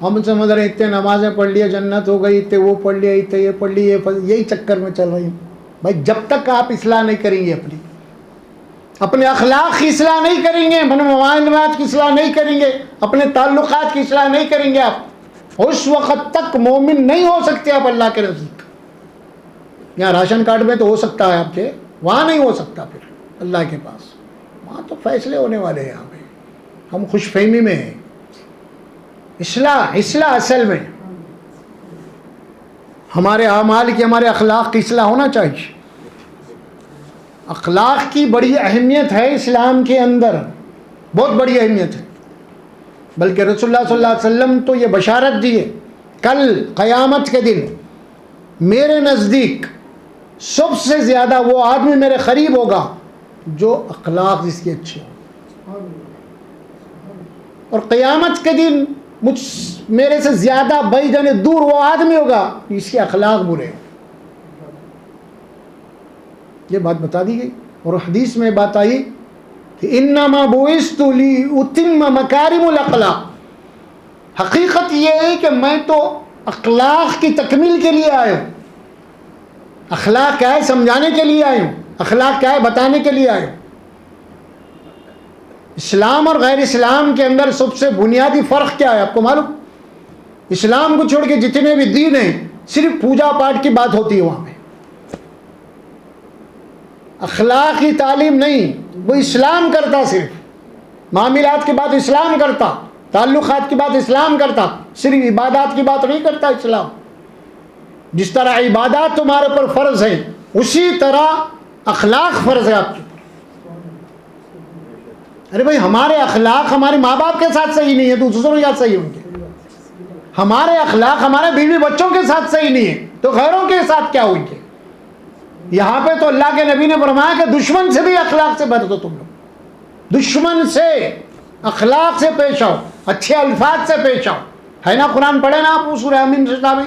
ہم سمجھ رہے اتنے نمازیں پڑھ لیے جنت ہو گئی، اتنے وہ پڑھ لیا، اتنے یہ پڑھ لیے، یہی چکر میں چل رہی ہوں۔ بھائی جب تک آپ اصلاح نہیں کریں گے، اپنے اخلاق کی اصلاح نہیں کریں گے، اپنے معاملات کی اصلاح نہیں کریں گے، اپنے تعلقات کی اصلاح نہیں کریں گے، آپ اس وقت تک مومن نہیں ہو سکتے آپ اللہ کے نزدیک۔ یہاں راشن کارڈ میں تو ہو سکتا ہے آپ کے، وہاں نہیں ہو سکتا پھر اللہ کے پاس، وہاں تو فیصلے ہونے والے ہیں۔ یہاں پہ ہم خوش فہمی میں ہیں۔ اصلاح اصل میں ہمارے اعمال کی، ہمارے اخلاق کی اصلاح ہونا چاہیے۔ اخلاق کی بڑی اہمیت ہے اسلام کے اندر، بہت بڑی اہمیت ہے، بلکہ رسول اللہ صلی اللہ علیہ وسلم تو یہ بشارت دی ہے، کل قیامت کے دن میرے نزدیک سب سے زیادہ وہ آدمی میرے قریب ہوگا جو اخلاق جس کی اچھی ہو، اور قیامت کے دن میرے سے زیادہ بعید یعنی دور وہ آدمی ہوگا جس کے اخلاق برے ہوں۔ یہ بات بتا دی گئی، اور حدیث میں بات آئی کہ انما بعثت لاتم مکارم الاخلاق، حقیقت یہ ہے کہ میں تو اخلاق کی تکمیل کے لیے آیا ہوں۔ اخلاق کیا ہے سمجھانے کے لیے آیا ہوں، اخلاق کیا ہے بتانے کے لیے آیا ہوں۔ اسلام اور غیر اسلام کے اندر سب سے بنیادی فرق کیا ہے آپ کو معلوم؟ اسلام کو چھوڑ کے جتنے بھی دین ہیں صرف پوجا پاٹ کی بات ہوتی ہے، وہاں پہ اخلاقی تعلیم نہیں۔ وہ اسلام کرتا، صرف معاملات کی بات اسلام کرتا، تعلقات کی بات اسلام کرتا، صرف عبادات کی بات نہیں کرتا اسلام۔ جس طرح عبادات تمہارے پر فرض ہیں، اسی طرح اخلاق فرض ہے آپ کے۔ ارے بھائی ہمارے اخلاق ہمارے ماں باپ کے ساتھ صحیح نہیں ہے تو دوسروں کے ساتھ صحیح ہوں گے، ہمارے اخلاق ہمارے بیوی بچوں کے ساتھ صحیح نہیں ہے تو غیروں کے ساتھ کیا ہوئیں گے؟ یہاں پہ تو اللہ کے نبی نے فرمایا کہ دشمن سے بھی اخلاق سے برتو، تم لوگ دشمن سے اخلاق سے پیش آؤ، اچھے الفاظ سے پیش آؤ، ہے نا؟ قرآن پڑھے نا آپ سورہ امین میں،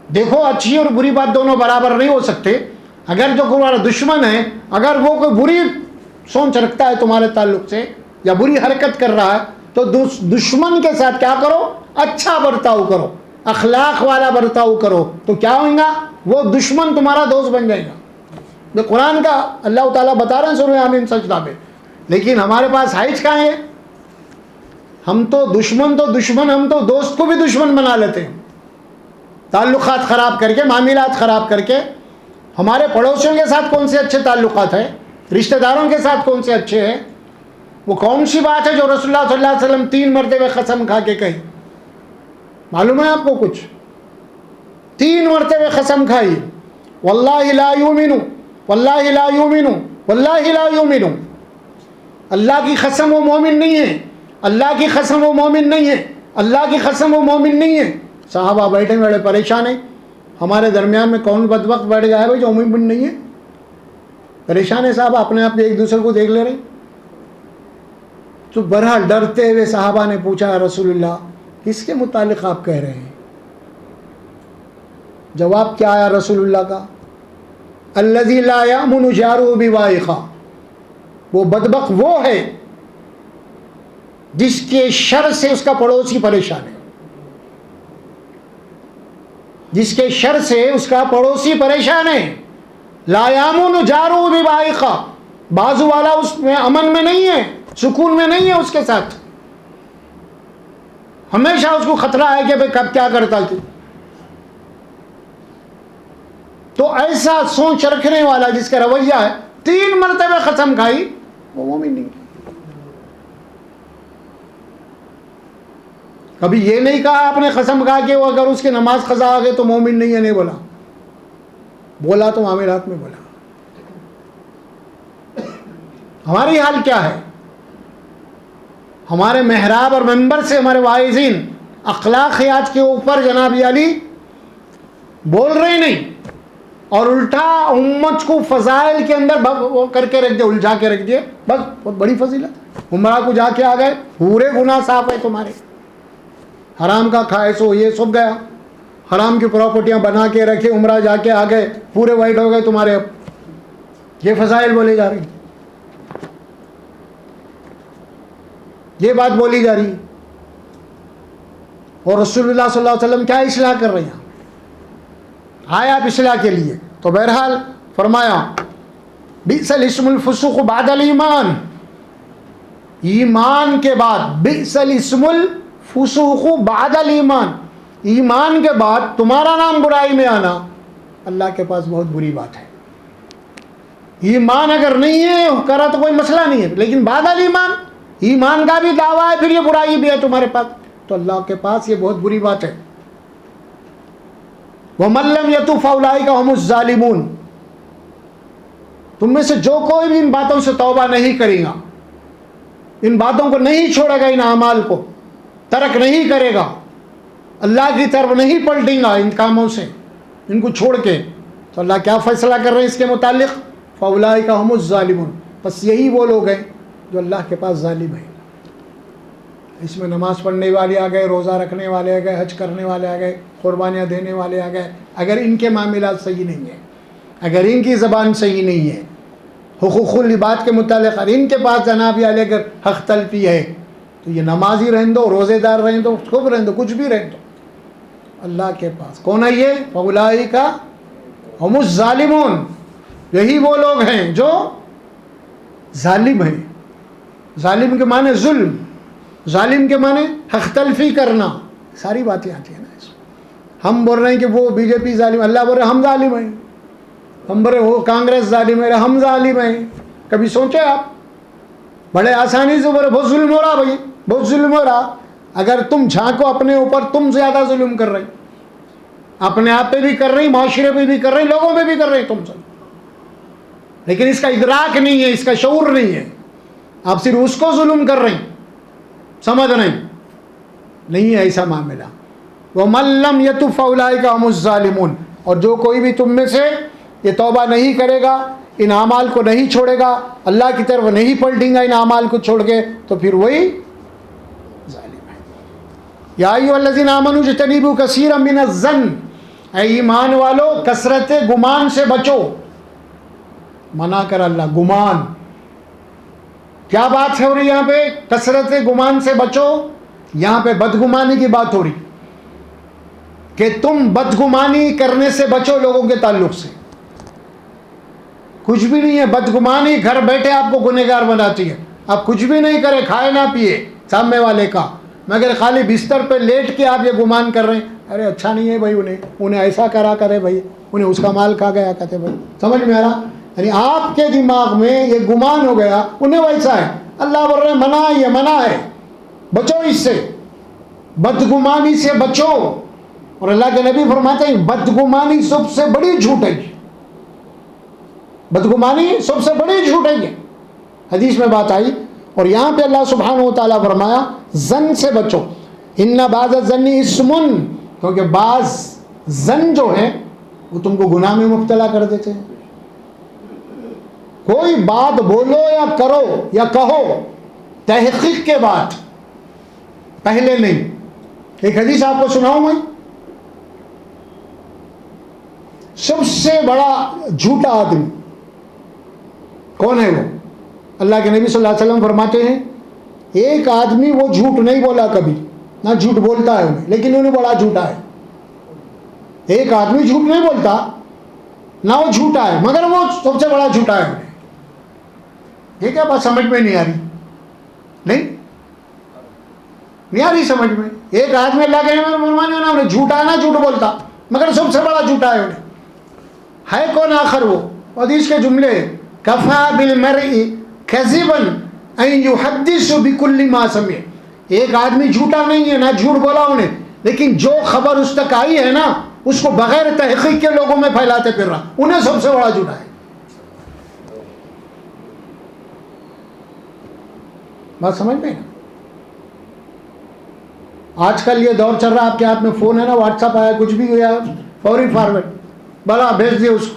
دیکھو اچھی اور بری بات دونوں برابر نہیں ہو سکتے۔ اگر جو تمہارا دشمن ہے، اگر وہ کوئی بری سوچ رکھتا ہے تمہارے تعلق سے یا بری حرکت کر رہا ہے تو دشمن کے ساتھ کیا کرو؟ اچھا برتاؤ کرو، اخلاق والا برتاؤ کرو، تو کیا ہوگا؟ وہ دشمن تمہارا دوست بن جائے گا۔ یہ قرآن کا اللہ تعالیٰ بتا رہے ہیں سورہ آمین سجدہ میں، لیکن ہمارے پاس حائج کہاں ہے؟ ہم تو دشمن ہم تو دوست کو بھی دشمن بنا لیتے ہیں، تعلقات خراب کر کے، معاملات خراب کر کے۔ ہمارے پڑوسیوں کے ساتھ کون سے اچھے تعلقات ہیں، رشتہ داروں کے ساتھ کون سے اچھے ہیں؟ وہ کون سی بات ہے جو رسول اللہ صلی اللہ علیہ وسلم 3 مرتبہ قسم کھا کے کہی؟ معلوم ہے آپ کو کچھ؟ 3 مرتبہ قسم کھائی، واللہ لا یؤمن، واللہ لا یؤمن، واللہ لا یؤمن۔ اللہ کی قسم وہ مومن نہیں ہے، اللہ کی قسم وہ مومن نہیں ہے، اللہ کی قسم وہ مومن نہیں ہے۔ صحابہ بیٹھے بڑے پریشان ہیں، ہمارے درمیان میں کون بدبخت بیٹھ گیا ہے بھائی جو مومن نہیں ہے؟ پریشان ہے صحابہ، اپنے آپ ایک دوسرے کو دیکھ لے رہے۔ تو بہرحال ڈرتے ہوئے صحابہ نے پوچھا رسول اللہ کس کے متعلق آپ کہہ رہے ہیں؟ جواب کیا آیا رسول اللہ کا؟ الذی لا یأمن جارہ بوائقہ، وہ بدبخت وہ ہے جس کے شر سے اس کا پڑوسی پریشان ہے، جس کے شر سے اس کا پڑوسی پریشان ہے۔ لا یامن جارہ بوائقہ، بازو والا اس میں امن میں نہیں ہے، سکون میں نہیں ہے، اس کے ساتھ ہمیشہ اس کو خطرہ ہے کہ بھئی کب کیا کرتا ہے۔ تو ایسا سوچ رکھنے والا جس کا رویہ ہے 3 مرتبہ قسم کھائی، وہ مومن نہیں۔ کبھی یہ نہیں کہا آپ نے قسم کھا کہ وہ اگر اس کی نماز قضا آ گئی تو مومن نہیں ہے، نہیں بولا، بولا تو معاملات میں بولا۔ ہماری حال کیا ہے؟ ہمارے محراب اور منبر سے ہمارے واعظین اخلاقیات کے اوپر جناب علی بول رہے نہیں، اور الٹا امت کو فضائل کے اندر وہ کر کے رکھ دے، الجھا کے رکھ دیے، بس بہت بڑی فضیلت، عمرہ کو جا کے آ گئے، پورے گناہ صاف ہے تمہارے، حرام کا کھائے سو یہ سب گیا، حرام کی پراپرٹیاں بنا کے رکھے، عمرہ جا کے آ گئے، پورے وائٹ ہو گئے تمہارے، اب یہ فضائل بولے جا رہی، یہ بات بولی جا رہی، اور رسول اللہ صلی اللہ علیہ وسلم کیا اصلاح کر رہے ہیں؟ آئے آپ اصلاح کے لیے، تو بہرحال فرمایا بئس الاسم الفسوق بعد الایمان، ایمان کے بعد، بئس الاسم الفسوق بعد الایمان، ایمان کے بعد تمہارا نام برائی میں آنا اللہ کے پاس بہت بری بات ہے۔ ایمان اگر نہیں ہے کرا تو کوئی مسئلہ نہیں ہے، لیکن بعد الایمان، ایمان کا بھی دعویٰ ہے، پھر یہ برائی بھی ہے تمہارے پاس، تو اللہ کے پاس یہ بہت بری بات ہے۔ وَمَن لَّمْ يَتُبْ فَأُولَٰئِكَ هُمُ الظَّالِمُونَ، تم میں سے جو کوئی بھی ان باتوں سے توبہ نہیں کرے گا، ان باتوں کو نہیں چھوڑے گا، ان اعمال کو ترک نہیں کرے گا، اللہ کی طرف نہیں پلٹیں گا ان کاموں سے، ان کو چھوڑ کے، تو اللہ کیا فیصلہ کر رہے ہیں اس کے متعلق؟ فَأُولَٰئِكَ هُمُ الظَّالِمُونَ، بس یہی وہ لوگ ہیں جو اللہ کے پاس ظالم ہیں۔ اس میں نماز پڑھنے والے آ گئے، روزہ رکھنے والے آ گئے، حج کرنے والے آ گئے، قربانیاں دینے والے آ گئے، اگر ان کے معاملات صحیح نہیں ہیں، اگر ان کی زبان صحیح نہیں ہے، حقوق العباد کے متعلق اگر ان کے پاس جناب علی اگر حق تلفی ہے، تو یہ نمازی رہن دو، روزے دار رہن دو، خوب رہن دو، کچھ بھی رہن دو، اللہ کے پاس کون ہے یہ؟ فَأُولَٰئِكَ هُمُ الظَّالِمُونَ، یہی وہ لوگ ہیں جو ظالم ہیں۔ ظالم کے معنی ظلم، ظالم کے معنی حق تلفی کرنا، ساری باتیں آتی ہیں نا اس میں۔ ہم بول رہے ہیں کہ وہ بی جے پی ظالم، اللہ بول رہے ہم ظالم ہیں، ہم بول رہے وہ کانگریس ظالم ہے، ہم ظالم ہیں۔ کبھی سوچے آپ؟ بڑے آسانی سے بولے بہت ظلم ہو رہا، بھائی بہت ظلم ہو رہا، اگر تم جھانکو اپنے اوپر، تم زیادہ ظلم کر رہے، اپنے آپ پہ بھی کر رہی، معاشرے پہ بھی کر رہی، لوگوں پہ بھی کر رہی تم سے، لیکن اس کا ادراک نہیں ہے، اس کا شعور نہیں ہے، آپ صرف اس کو ظلم کر رہے ہیں، سمجھ نہیں ہے ایسا معاملہ۔ وَمَن لَّمْ يَتُبْ فَأُولَٰئِكَ هُمُ الظَّالِمُونَ، اور جو کوئی بھی تم میں سے یہ توبہ نہیں کرے گا، ان اعمال کو نہیں چھوڑے گا، اللہ کی طرف نہیں پلٹیں گا ان اعمال کو چھوڑ کے، تو پھر وہی ظالم ہے۔ یا ایھا الذین آمنوا اجتنبوا کثیرا من الظن، اے ایمان والو کثرت گمان سے بچو، منع کر اللہ، گمان، کیا بات ہے ہو رہی یہاں پہ؟ کثرت گمان سے بچو، یہاں پہ بدگمانی کی بات ہو رہی کہ تم بدگمانی کرنے سے بچو لوگوں کے تعلق سے۔ کچھ بھی نہیں ہے، بدگمانی گھر بیٹھے آپ کو گنہگار بناتی ہے، آپ کچھ بھی نہیں کرے، کھائے نہ پیے سامنے والے کا، مگر خالی بستر پہ لیٹ کے آپ یہ گمان کر رہے ہیں، ارے اچھا نہیں ہے بھائی، انہیں ایسا کرا کرے بھائی، انہیں اس کا مال کھا گیا کہتے بھائی، سمجھ میں آ رہا؟ یعنی آپ کے دماغ میں یہ گمان ہو گیا انہیں ویسا ہے، اللہ بول رہے ہیں منع ہے، منع ہے، بچو اس سے، بدگمانی سے بچو۔ اور اللہ کے نبی فرماتے ہیں بدگمانی سب سے بڑی جھوٹ ہے، بدگمانی سب سے بڑی جھوٹ ہے، یہ حدیث میں بات آئی۔ اور یہاں پہ اللہ سبحانہ و تعالیٰ فرمایا زن سے بچو، ان بعض الظن اسم، کیونکہ بعض زن جو ہے وہ تم کو گناہ میں مبتلا کر دیتے ہیں۔ کوئی بات بولو یا کرو یا کہو تحقیق کے بعد، پہلے نہیں۔ ایک حدیث آپ کو سناؤں میں، سب سے بڑا جھوٹا آدمی کون ہے؟ وہ اللہ کے نبی صلی اللہ علیہ وسلم فرماتے ہیں ایک آدمی وہ جھوٹ نہیں بولا کبھی، نہ جھوٹ بولتا ہے انہیں، لیکن انہیں بڑا جھوٹا ہے۔ ایک آدمی جھوٹ نہیں بولتا، نہ وہ جھوٹا ہے، مگر وہ سب سے بڑا جھوٹا ہے انہیں۔ یہ کیا بات سمجھ میں نہیں آ رہی؟ نہیں آ رہی سمجھ میں؟ ایک آدمی اللہ کے نبی فرمانے نا انہیں جھوٹا ہے، نہ جھوٹ بولتا، مگر سب سے بڑا جھوٹا ہے انہیں۔ ہے کون آخر وہ؟ حدیث کے جملے کفا بالمرء کذبا ان یحدث بکل ما سمع، ایک آدمی جھوٹا نہیں ہے، نہ جھوٹ بولا انہیں، لیکن جو خبر اس تک آئی ہے نا اس کو بغیر تحقیق کے لوگوں میں پھیلاتے پھر رہا، انہیں سب سے بڑا جھوٹا ہے۔ بات سمجھ میں نا؟ آج کل یہ دور چل رہا، آپ کے ہاتھ میں فون ہے نا، واٹس ایپ آیا، کچھ بھی گیا فوری فارورڈ، بڑا بھیج دیا اس کو۔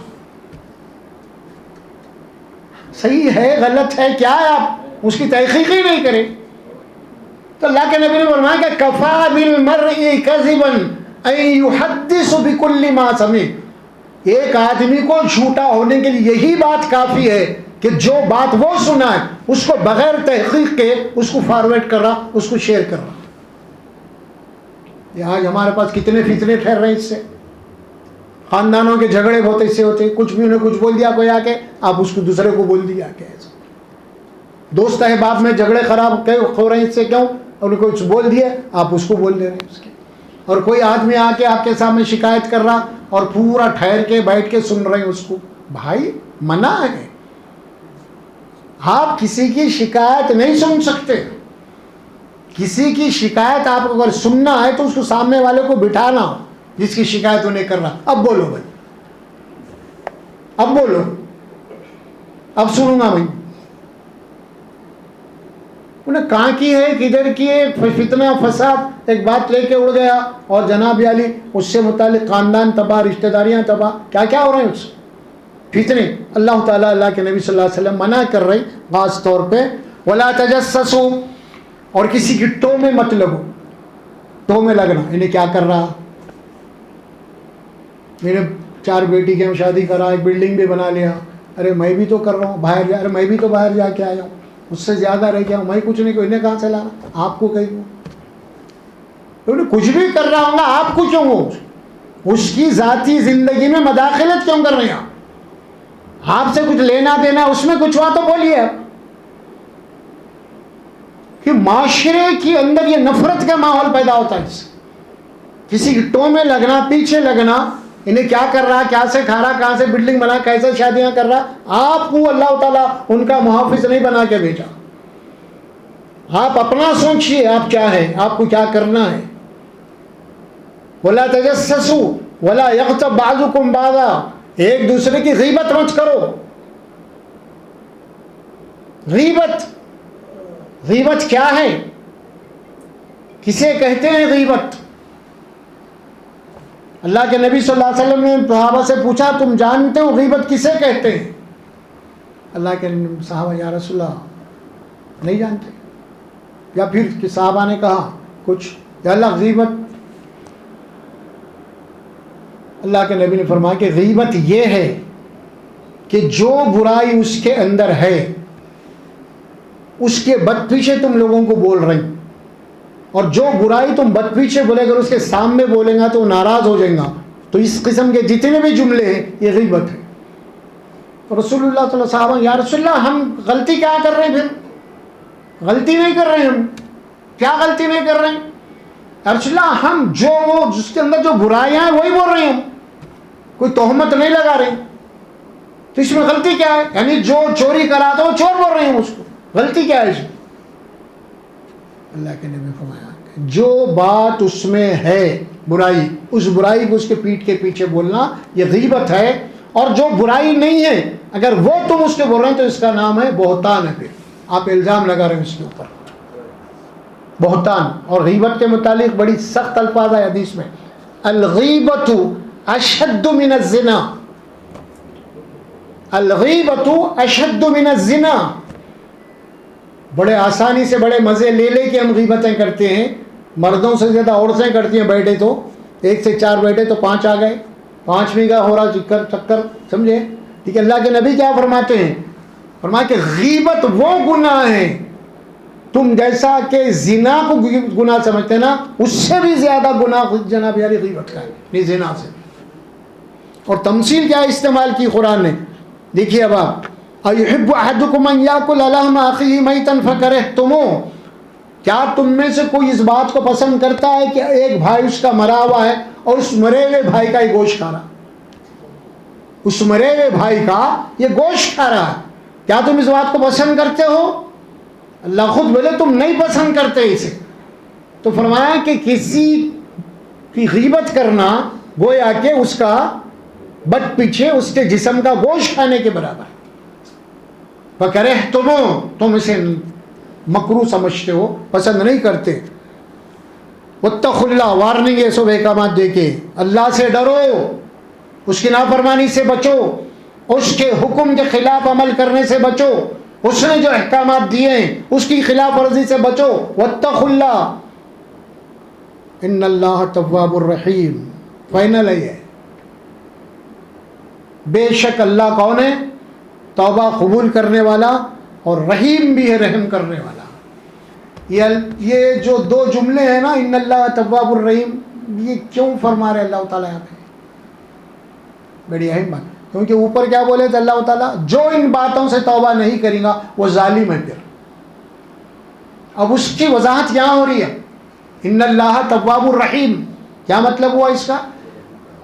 صحیح ہے غلط ہے کیا ہے، آپ اس کی تحقیق ہی نہیں کریں۔ تو اللہ کے نبی نے فرمایا کہ کفا بالمرء کذبا ان یحدث بکل ما سمع، ایک آدمی کو جھوٹا ہونے کے لیے یہی بات کافی ہے کہ جو بات وہ سنا ہے اس کو بغیر تحقیق کے اس کو فارورڈ کر رہا، اس کو شیئر کر رہا۔ یہ آج ہمارے پاس کتنے فتنے ٹھہر رہے ہیں اس سے، خاندانوں کے جھگڑے بہت ایسے ہوتے، کچھ بھی انہیں کچھ بول دیا کوئی آ کے، آپ اس کو دوسرے کو بول دیا کہ ایسا، دوست احباب میں جھگڑے خراب ہو رہے ہیں اس سے، کیوں؟ انہیں کچھ بول دیا آپ اس کو بول دے رہے ہیں اس کے، اور کوئی آدمی آ کے آپ کے سامنے شکایت کر رہا اور پورا ٹھہر کے بیٹھ کے سن رہے ہیں اس کو۔ بھائی منع ہے، آپ کسی کی شکایت نہیں سن سکتے۔ کسی کی شکایت آپ کو اگر سننا ہے تو اس کو سامنے والے کو بٹھانا ہو جس کی شکایت انہیں کر رہا، اب بولو بھائی، اب بولو، اب سنوں گا بھائی۔ انہیں کہاں کی ہے، کدھر کی ہے، فتنہ فساد، ایک بات لے کے اڑ گیا اور جناب علی اس سے متعلق خاندان تباہ، رشتہ داریاں تباہ، کیا کیا ہو رہے ہیں اس فتنے۔ اللہ تعالیٰ اللہ کے نبی صلی اللہ علیہ وسلم منع کر رہی خاص طور پہ، ولا تجسسوا، اور کسی کی ٹو میں مت لگو، ٹو میں لگنا، انہیں کیا کر رہا، میرے 4 بیٹی کے ہم شادی کرا، ایک بلڈنگ بھی بنا لیا، ارے میں بھی تو کر رہا ہوں باہر جا، ارے میں بھی تو باہر جا کے آیا ہوں، اس سے زیادہ رہ گیا ہوں، میں کچھ نہیں، کوئی انہیں کہاں سے لانا، آپ کو کہیں کچھ بھی کر رہا ہوں گا، آپ کو کیوں ہو، اس کی ذاتی زندگی میں مداخلت کیوں کر رہے ہیں آپ سے کچھ لینا دینا، اس میں کچھ ہوا تو بولیے آپ۔ کہ معاشرے کے اندر یہ نفرت کا ماحول پیدا ہوتا ہے، کسی کی ٹو میں لگنا، پیچھے لگنا، انہیں کیا کر رہا، کیا سے کھا رہا، کہاں سے بلڈنگ بنا، کیسے شادیاں کر رہا، آپ کو اللہ تعالیٰ ان کا محافظ نہیں بنا کے بھیجا۔ آپ اپنا سوچئے آپ کیا ہے، آپ کو کیا کرنا ہے۔ وَلَا تَجَسَّسُوا وَلَا يَغْتَبْ بَعْضُكُمْ بَعْضًا، ایک دوسرے کی غیبت مت کرو۔ غیبت کیا ہے، کسے کہتے ہیں غیبت؟ اللہ کے نبی صلی اللہ علیہ وسلم نے صحابہ سے پوچھا تم جانتے ہو غیبت کسے کہتے ہیں؟ اللہ کے صحابہ یا رسول اللہ نہیں جانتے، یا پھر صحابہ نے کہا کچھ، یا اللہ غیبت، اللہ کے نبی نے فرمایا کہ غیبت یہ ہے کہ جو برائی اس کے اندر ہے اس کے بد پیچھے تم لوگوں کو بول رہے ہیں، اور جو برائی تم بد پیچھے بولے اگر اس کے سامنے بولیں گا تو وہ ناراض ہو جائیں گا، تو اس قسم کے جتنے بھی جملے ہیں یہ غیبت ہے۔ تو رسول اللہ صلی اللہ علیہ وسلم صحابہ یا رسول اللہ ہم غلطی کیا کر رہے ہیں، پھر غلطی نہیں کر رہے ہیں، ہم کیا غلطی نہیں کر رہے ہیں یا رسول اللہ، ہم جو جس کے اندر جو برائیاں ہیں وہی بول رہے ہیں، ہم کوئی تہمت نہیں لگا رہے، تو اس میں غلطی کیا ہے؟ یعنی جو چوری کرا تو وہ چور بول رہے ہیں، اس کو غلطی کیا ہے اس میں؟ اللہ کے نبی نے فرمایا جو بات اس میں ہے برائی، اس برائی کو اس کے پیٹھ کے پیچھے بولنا یہ غیبت ہے، اور جو برائی نہیں ہے اگر وہ تم اس کے بول رہے ہیں تو اس کا نام ہے بہتان ہے، پھر آپ الزام لگا رہے ہیں اس کے اوپر، بہتان۔ اور غیبت کے متعلق بڑی سخت الفاظ ہے حدیث میں، الغیبت اشد من الزنا، الغیبت اشد من الزنا، بڑے آسانی سے بڑے مزے لے لے کے ہم غیبتیں کرتے ہیں، مردوں سے زیادہ عورتیں کرتی ہیں، بیٹھے تو 1 سے 4 بیٹھے تو 5 آ گئے، 5ویں کا ہو رہا چکر، سمجھے؟ ٹھیک ہے، اللہ کے نبی کیا فرماتے ہیں؟ فرمایا کہ غیبت وہ گناہ ہے، تم جیسا کہ زنا کو گناہ سمجھتے نا اس سے بھی زیادہ گناہ جناب یعنی غیبت کا ہے، نہیں زنا سے۔ اور تمثیل کیا استعمال کی قرآن نے، دیکھیے اب آپ، اَيُحِبُّ أَحَدُكُمْ أَنْ يَأْكُلَ لَحْمَ أَخِيهِ مَيْتًا فَكَرِهْتُمُوهُ، کیا تم میں سے کوئی اس بات کو پسند کرتا ہے کہ ایک بھائی اس کا مرا ہوا ہے اور اس مرے ہوئے بھائی کا یہ گوشت کھا رہا، اس مرے ہوئے بھائی کا یہ گوشت کھا رہا ہے، کیا تم اس بات کو پسند کرتے ہو؟ اللہ خود بولے تم نہیں پسند کرتے اسے، تو فرمایا کہ کسی کی غیبت کرنا گویا کہ اس کا بٹ پیچھے اس کے جسم کا گوشت کھانے کے برابر. تم اسے مکروہ سمجھتے ہو، پسند نہیں کرتے. واتقوا اللہ، وارننگ ہے سب احکامات دے کے. اللہ سے ڈرو، اس کی نافرمانی سے بچو، اس کے حکم کے خلاف عمل کرنے سے بچو، اس نے جو احکامات دیے ہیں اس کی خلاف ورزی سے بچو. واتقوا اللہ ان اللہ تواب الرحیم. فائنل ہے یہ، بے شک اللہ کون ہے؟ توبہ قبول کرنے والا اور رحیم بھی ہے، رحم کرنے والا. یہ جو دو جملے ہیں نا، ان اللہ تواب الرحیم، یہ کیوں فرما رہے اللہ تعالیٰ یہاں پہ؟ بڑی اہم بات، کیونکہ اوپر کیا بولے تھے اللہ تعالیٰ؟ جو ان باتوں سے توبہ نہیں کرے گا وہ ظالم ہے. پھر اب اس کی وضاحت یہاں ہو رہی ہے، ان اللہ تواب الرحیم. کیا مطلب ہوا اس کا؟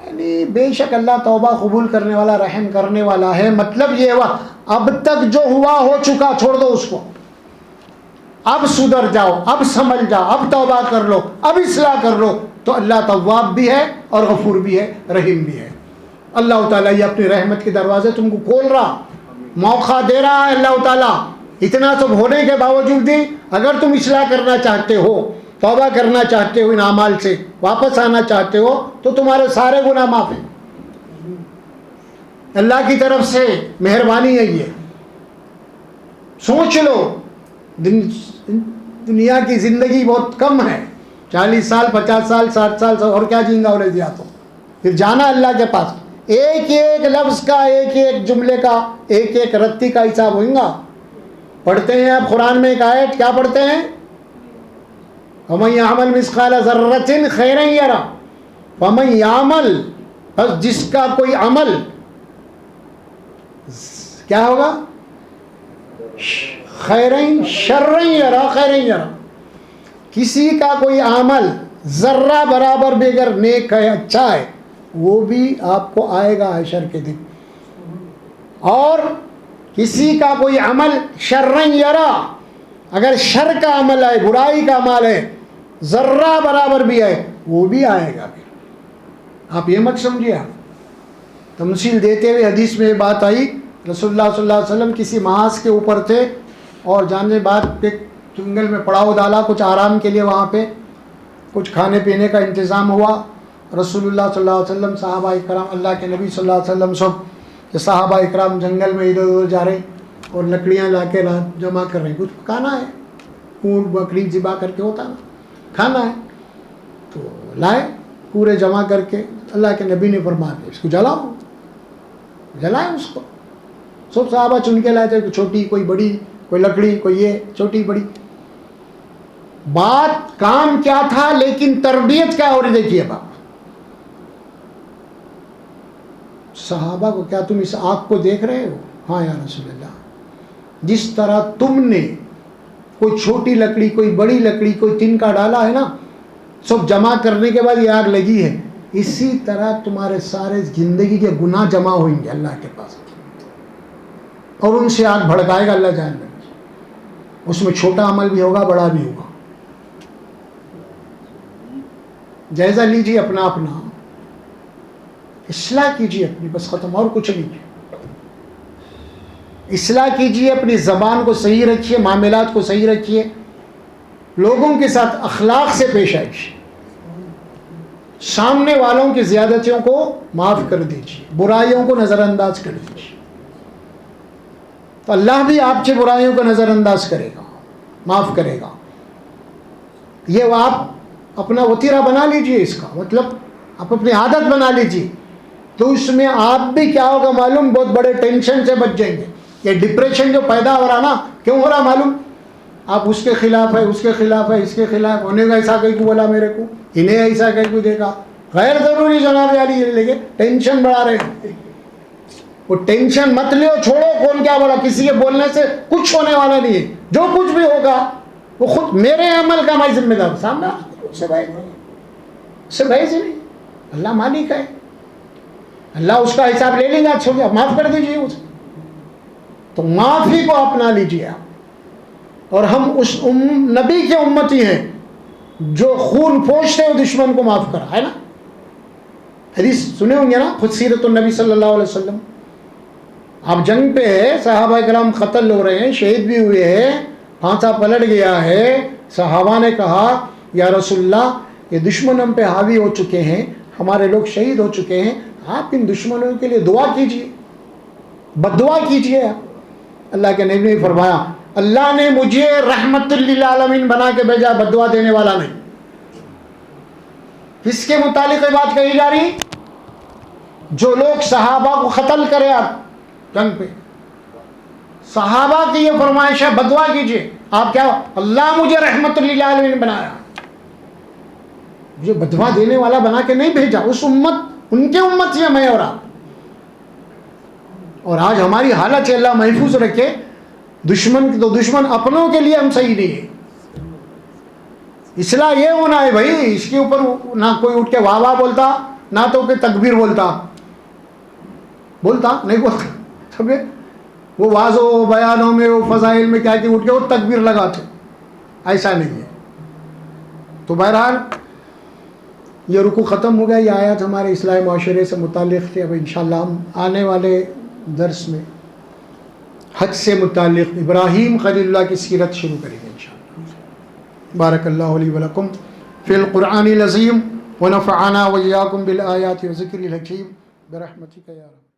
یعنی بے شک اللہ توبہ قبول کرنے والا، رحم کرنے والا ہے. مطلب یہ ہوا اب تک جو ہوا ہو چکا چھوڑ دو اس کو، اب سدھر جاؤ، اب سمجھ جاؤ، اب توبہ کر لو، اب اصلاح کر لو. تو اللہ تواب بھی ہے اور غفور بھی ہے، رحیم بھی ہے. اللہ تعالیٰ یہ اپنی رحمت کے دروازے تم کو کھول رہا، موقع دے رہا ہے. اللہ تعالیٰ اتنا سب ہونے کے باوجود بھی اگر تم اصلاح کرنا چاہتے ہو، توبہ کرنا چاہتے ہو، ان اعمال سے واپس آنا چاہتے ہو، تو تمہارے سارے گناہ معاف ہیں. اللہ کی طرف سے مہربانی ہے یہ. سوچ لو، دنیا کی زندگی بہت کم ہے، 40 سال 50 سال 60 سال اور کیا جئیں گا اور دیا تو پھر جانا اللہ کے پاس. ایک ایک لفظ کا، ایک ایک جملے کا، ایک ایک رتی کا حساب ہوئیں گا. پڑھتے ہیں آپ قرآن میں ایک آیت، کیا پڑھتے ہیں؟ وَمَن يَعْمَلْ مِثْقَالَ ذَرَّةٍ خَيْرًا يَرَهُ. وَمَن يَعْمَلْ، بس جس کا کوئی عمل کیا ہوگا؟ خیرین شرین یرا، خیرین یرا. کسی کا کوئی عمل ذرہ برابر بھی اگر نیک ہے، اچھا ہے، وہ بھی آپ کو آئے گا حشر کے دن. اور کسی کا کوئی عمل شرین یرا، اگر شر کا عمل ہے، برائی کا عمل ہے، ذرہ برابر بھی ہے، وہ بھی آئے گا. پھر آپ یہ مت سمجھیے. تمثیل دیتے ہوئے حدیث میں یہ بات آئی، رسول اللہ صلی اللہ علیہ وسلم کسی محاذ کے اوپر تھے اور جانے بعد ایک جنگل میں پڑاؤ ڈالا کچھ آرام کے لیے. وہاں پہ کچھ کھانے پینے کا انتظام ہوا. رسول اللہ صلی اللہ علیہ وسلم، صحابہ اکرام، اللہ کے نبی صلی اللہ علیہ وسلم سب صحابہ اکرام جنگل میں ادھر ادھر جا رہے اور لکڑیاں لا کے جمع کر رہے ہیں. کچھ کھانا ہے، اونٹ بکری ذبح کر کے ہوتا نا، کھانا ہے. تو لائے پورے جمع کر کے. اللہ کے نبی نے فرمایا اس کو جلاؤ، جلائے اس کو. سب صحابہ چن کے لائے تھے، کوئی چھوٹی، کوئی بڑی، کوئی لکڑی، کوئی یہ چھوٹی بڑی. بات کام کیا تھا لیکن تربیت کیا ہو رہی دیکھیے باپ. صحابہ کو، کیا تم اس آگ کو دیکھ رہے ہو؟ ہاں یا رسول اللہ. جس طرح تم نے کوئی چھوٹی لکڑی، کوئی بڑی لکڑی، کوئی تنکا ڈالا ہے نا، سب جمع کرنے کے بعد یہ آگ لگی ہے، اسی طرح تمہارے سارے زندگی کے گناہ جمع ہوئیں گے اللہ کے پاس اور ان سے آگ بھڑکائے گا اللہ جان میں. اس میں چھوٹا عمل بھی ہوگا، بڑا بھی ہوگا. جائزہ لیجیے اپنا اپنا، اصلاح کیجیے اپنی، بس ختم، اور کچھ نہیں. اصلاح کیجیے، اپنی زبان کو صحیح رکھیے، معاملات کو صحیح رکھیے، لوگوں کے ساتھ اخلاق سے پیش آئیے، سامنے والوں کی زیادتیوں کو معاف کر دیجیے، برائیوں کو نظر انداز کر دیجیے، تو اللہ بھی آپ کی برائیوں کو نظر انداز کرے گا، معاف کرے گا. یہ آپ اپنا وتیرہ بنا لیجیے، اس کا مطلب آپ اپنی عادت بنا لیجیے. تو اس میں آپ بھی کیا ہوگا معلوم، بہت بڑے ٹینشن سے بچ جائیں گے. یہ ڈپریشن جو پیدا ہو رہا نا، کیوں ہو رہا معلوم؟ آپ اس کے خلاف ہے، اس کے خلاف ہے، اس کے خلاف، انہیں کا ایسا کہیں کو بولا میرے کو، انہیں ایسا کہیں کو دیکھا، غیر ضروری جناب علی لے کے ٹینشن بڑھا رہے ہیں. وہ ٹینشن مت لو، چھوڑو. کون کیا بولا؟ کسی کے بولنے سے کچھ ہونے والا نہیں ہے. جو کچھ بھی ہوگا وہ خود میرے عمل کا میں ذمہ دار. سامنے اس سے بھائی سے نہیں، اللہ مالک ہے، اللہ اس کا حساب لے لیں گا. چھوڑ دیا، معاف کر دیجیے اسے. تو معافی کو اپنا لیجیے آپ. اور ہم اس نبی کے امتی ہیں جو خون پوش تھے وہ دشمن کو معاف کرا، ہے نا؟ حدیث سنے ہوں گے نا، خود سیرت النبی صلی اللہ علیہ وسلم. آپ جنگ پہ ہے، صحابہ کرام قتل ہو رہے ہیں، شہید بھی ہوئے ہیں، پھانسا پلٹ گیا ہے. صحابہ نے کہا یا رسول اللہ یہ دشمن ہم پہ حاوی ہو چکے ہیں، ہمارے لوگ شہید ہو چکے ہیں، آپ ان دشمنوں کے لیے دعا کیجئے، بد دعا کیجئے. اللہ کے نبی نے فرمایا اللہ نے مجھے رحمت للعالمین بنا کے بھیجا، بد دعا دینے والا نہیں. کس کے متعلق یہ بات کہی جا رہی؟ جو لوگ صحابہ کو قتل کرے آپ جنگ پہ، صحابہ کی یہ فرمائش ہے بد دعا کیجئے. آپ کیا اللہ مجھے رحمت للعالمین بنایا، مجھے بد دعا دینے والا بنا کے نہیں بھیجا. اس امت، ان کے امت سے میں اور آپ. اور آج ہماری حالت ہے، اللہ محفوظ رکھے. دشمن تو دشمن، اپنوں کے لیے ہم صحیح نہیں ہے. اصلاح یہ ہونا ہے بھائی، اس کے اوپر نہ کوئی اٹھ کے واہ واہ بولتا، نہ تو کوئی تکبیر بولتا نہیں بولتا. سب وہ واضح و بیانوں میں، وہ فضائل میں کیا کہ اٹھ کے وہ تکبیر لگاتے، ایسا نہیں ہے. تو بہرحال یہ رکوع ختم ہو گیا. یہ آیات ہمارے اصلاح معاشرے سے متعلق تھے. اب انشاءاللہ ہم آنے والے درس میں حج سے متعلق ابراہیم خلیل اللہ کی سیرت شروع کریں گے انشاءاللہ. بارک اللہ علی ولکم فی القرآن العظیم ونفعنا وإیاکم بالآیات وذکر الحکیم برحمتک یا رب.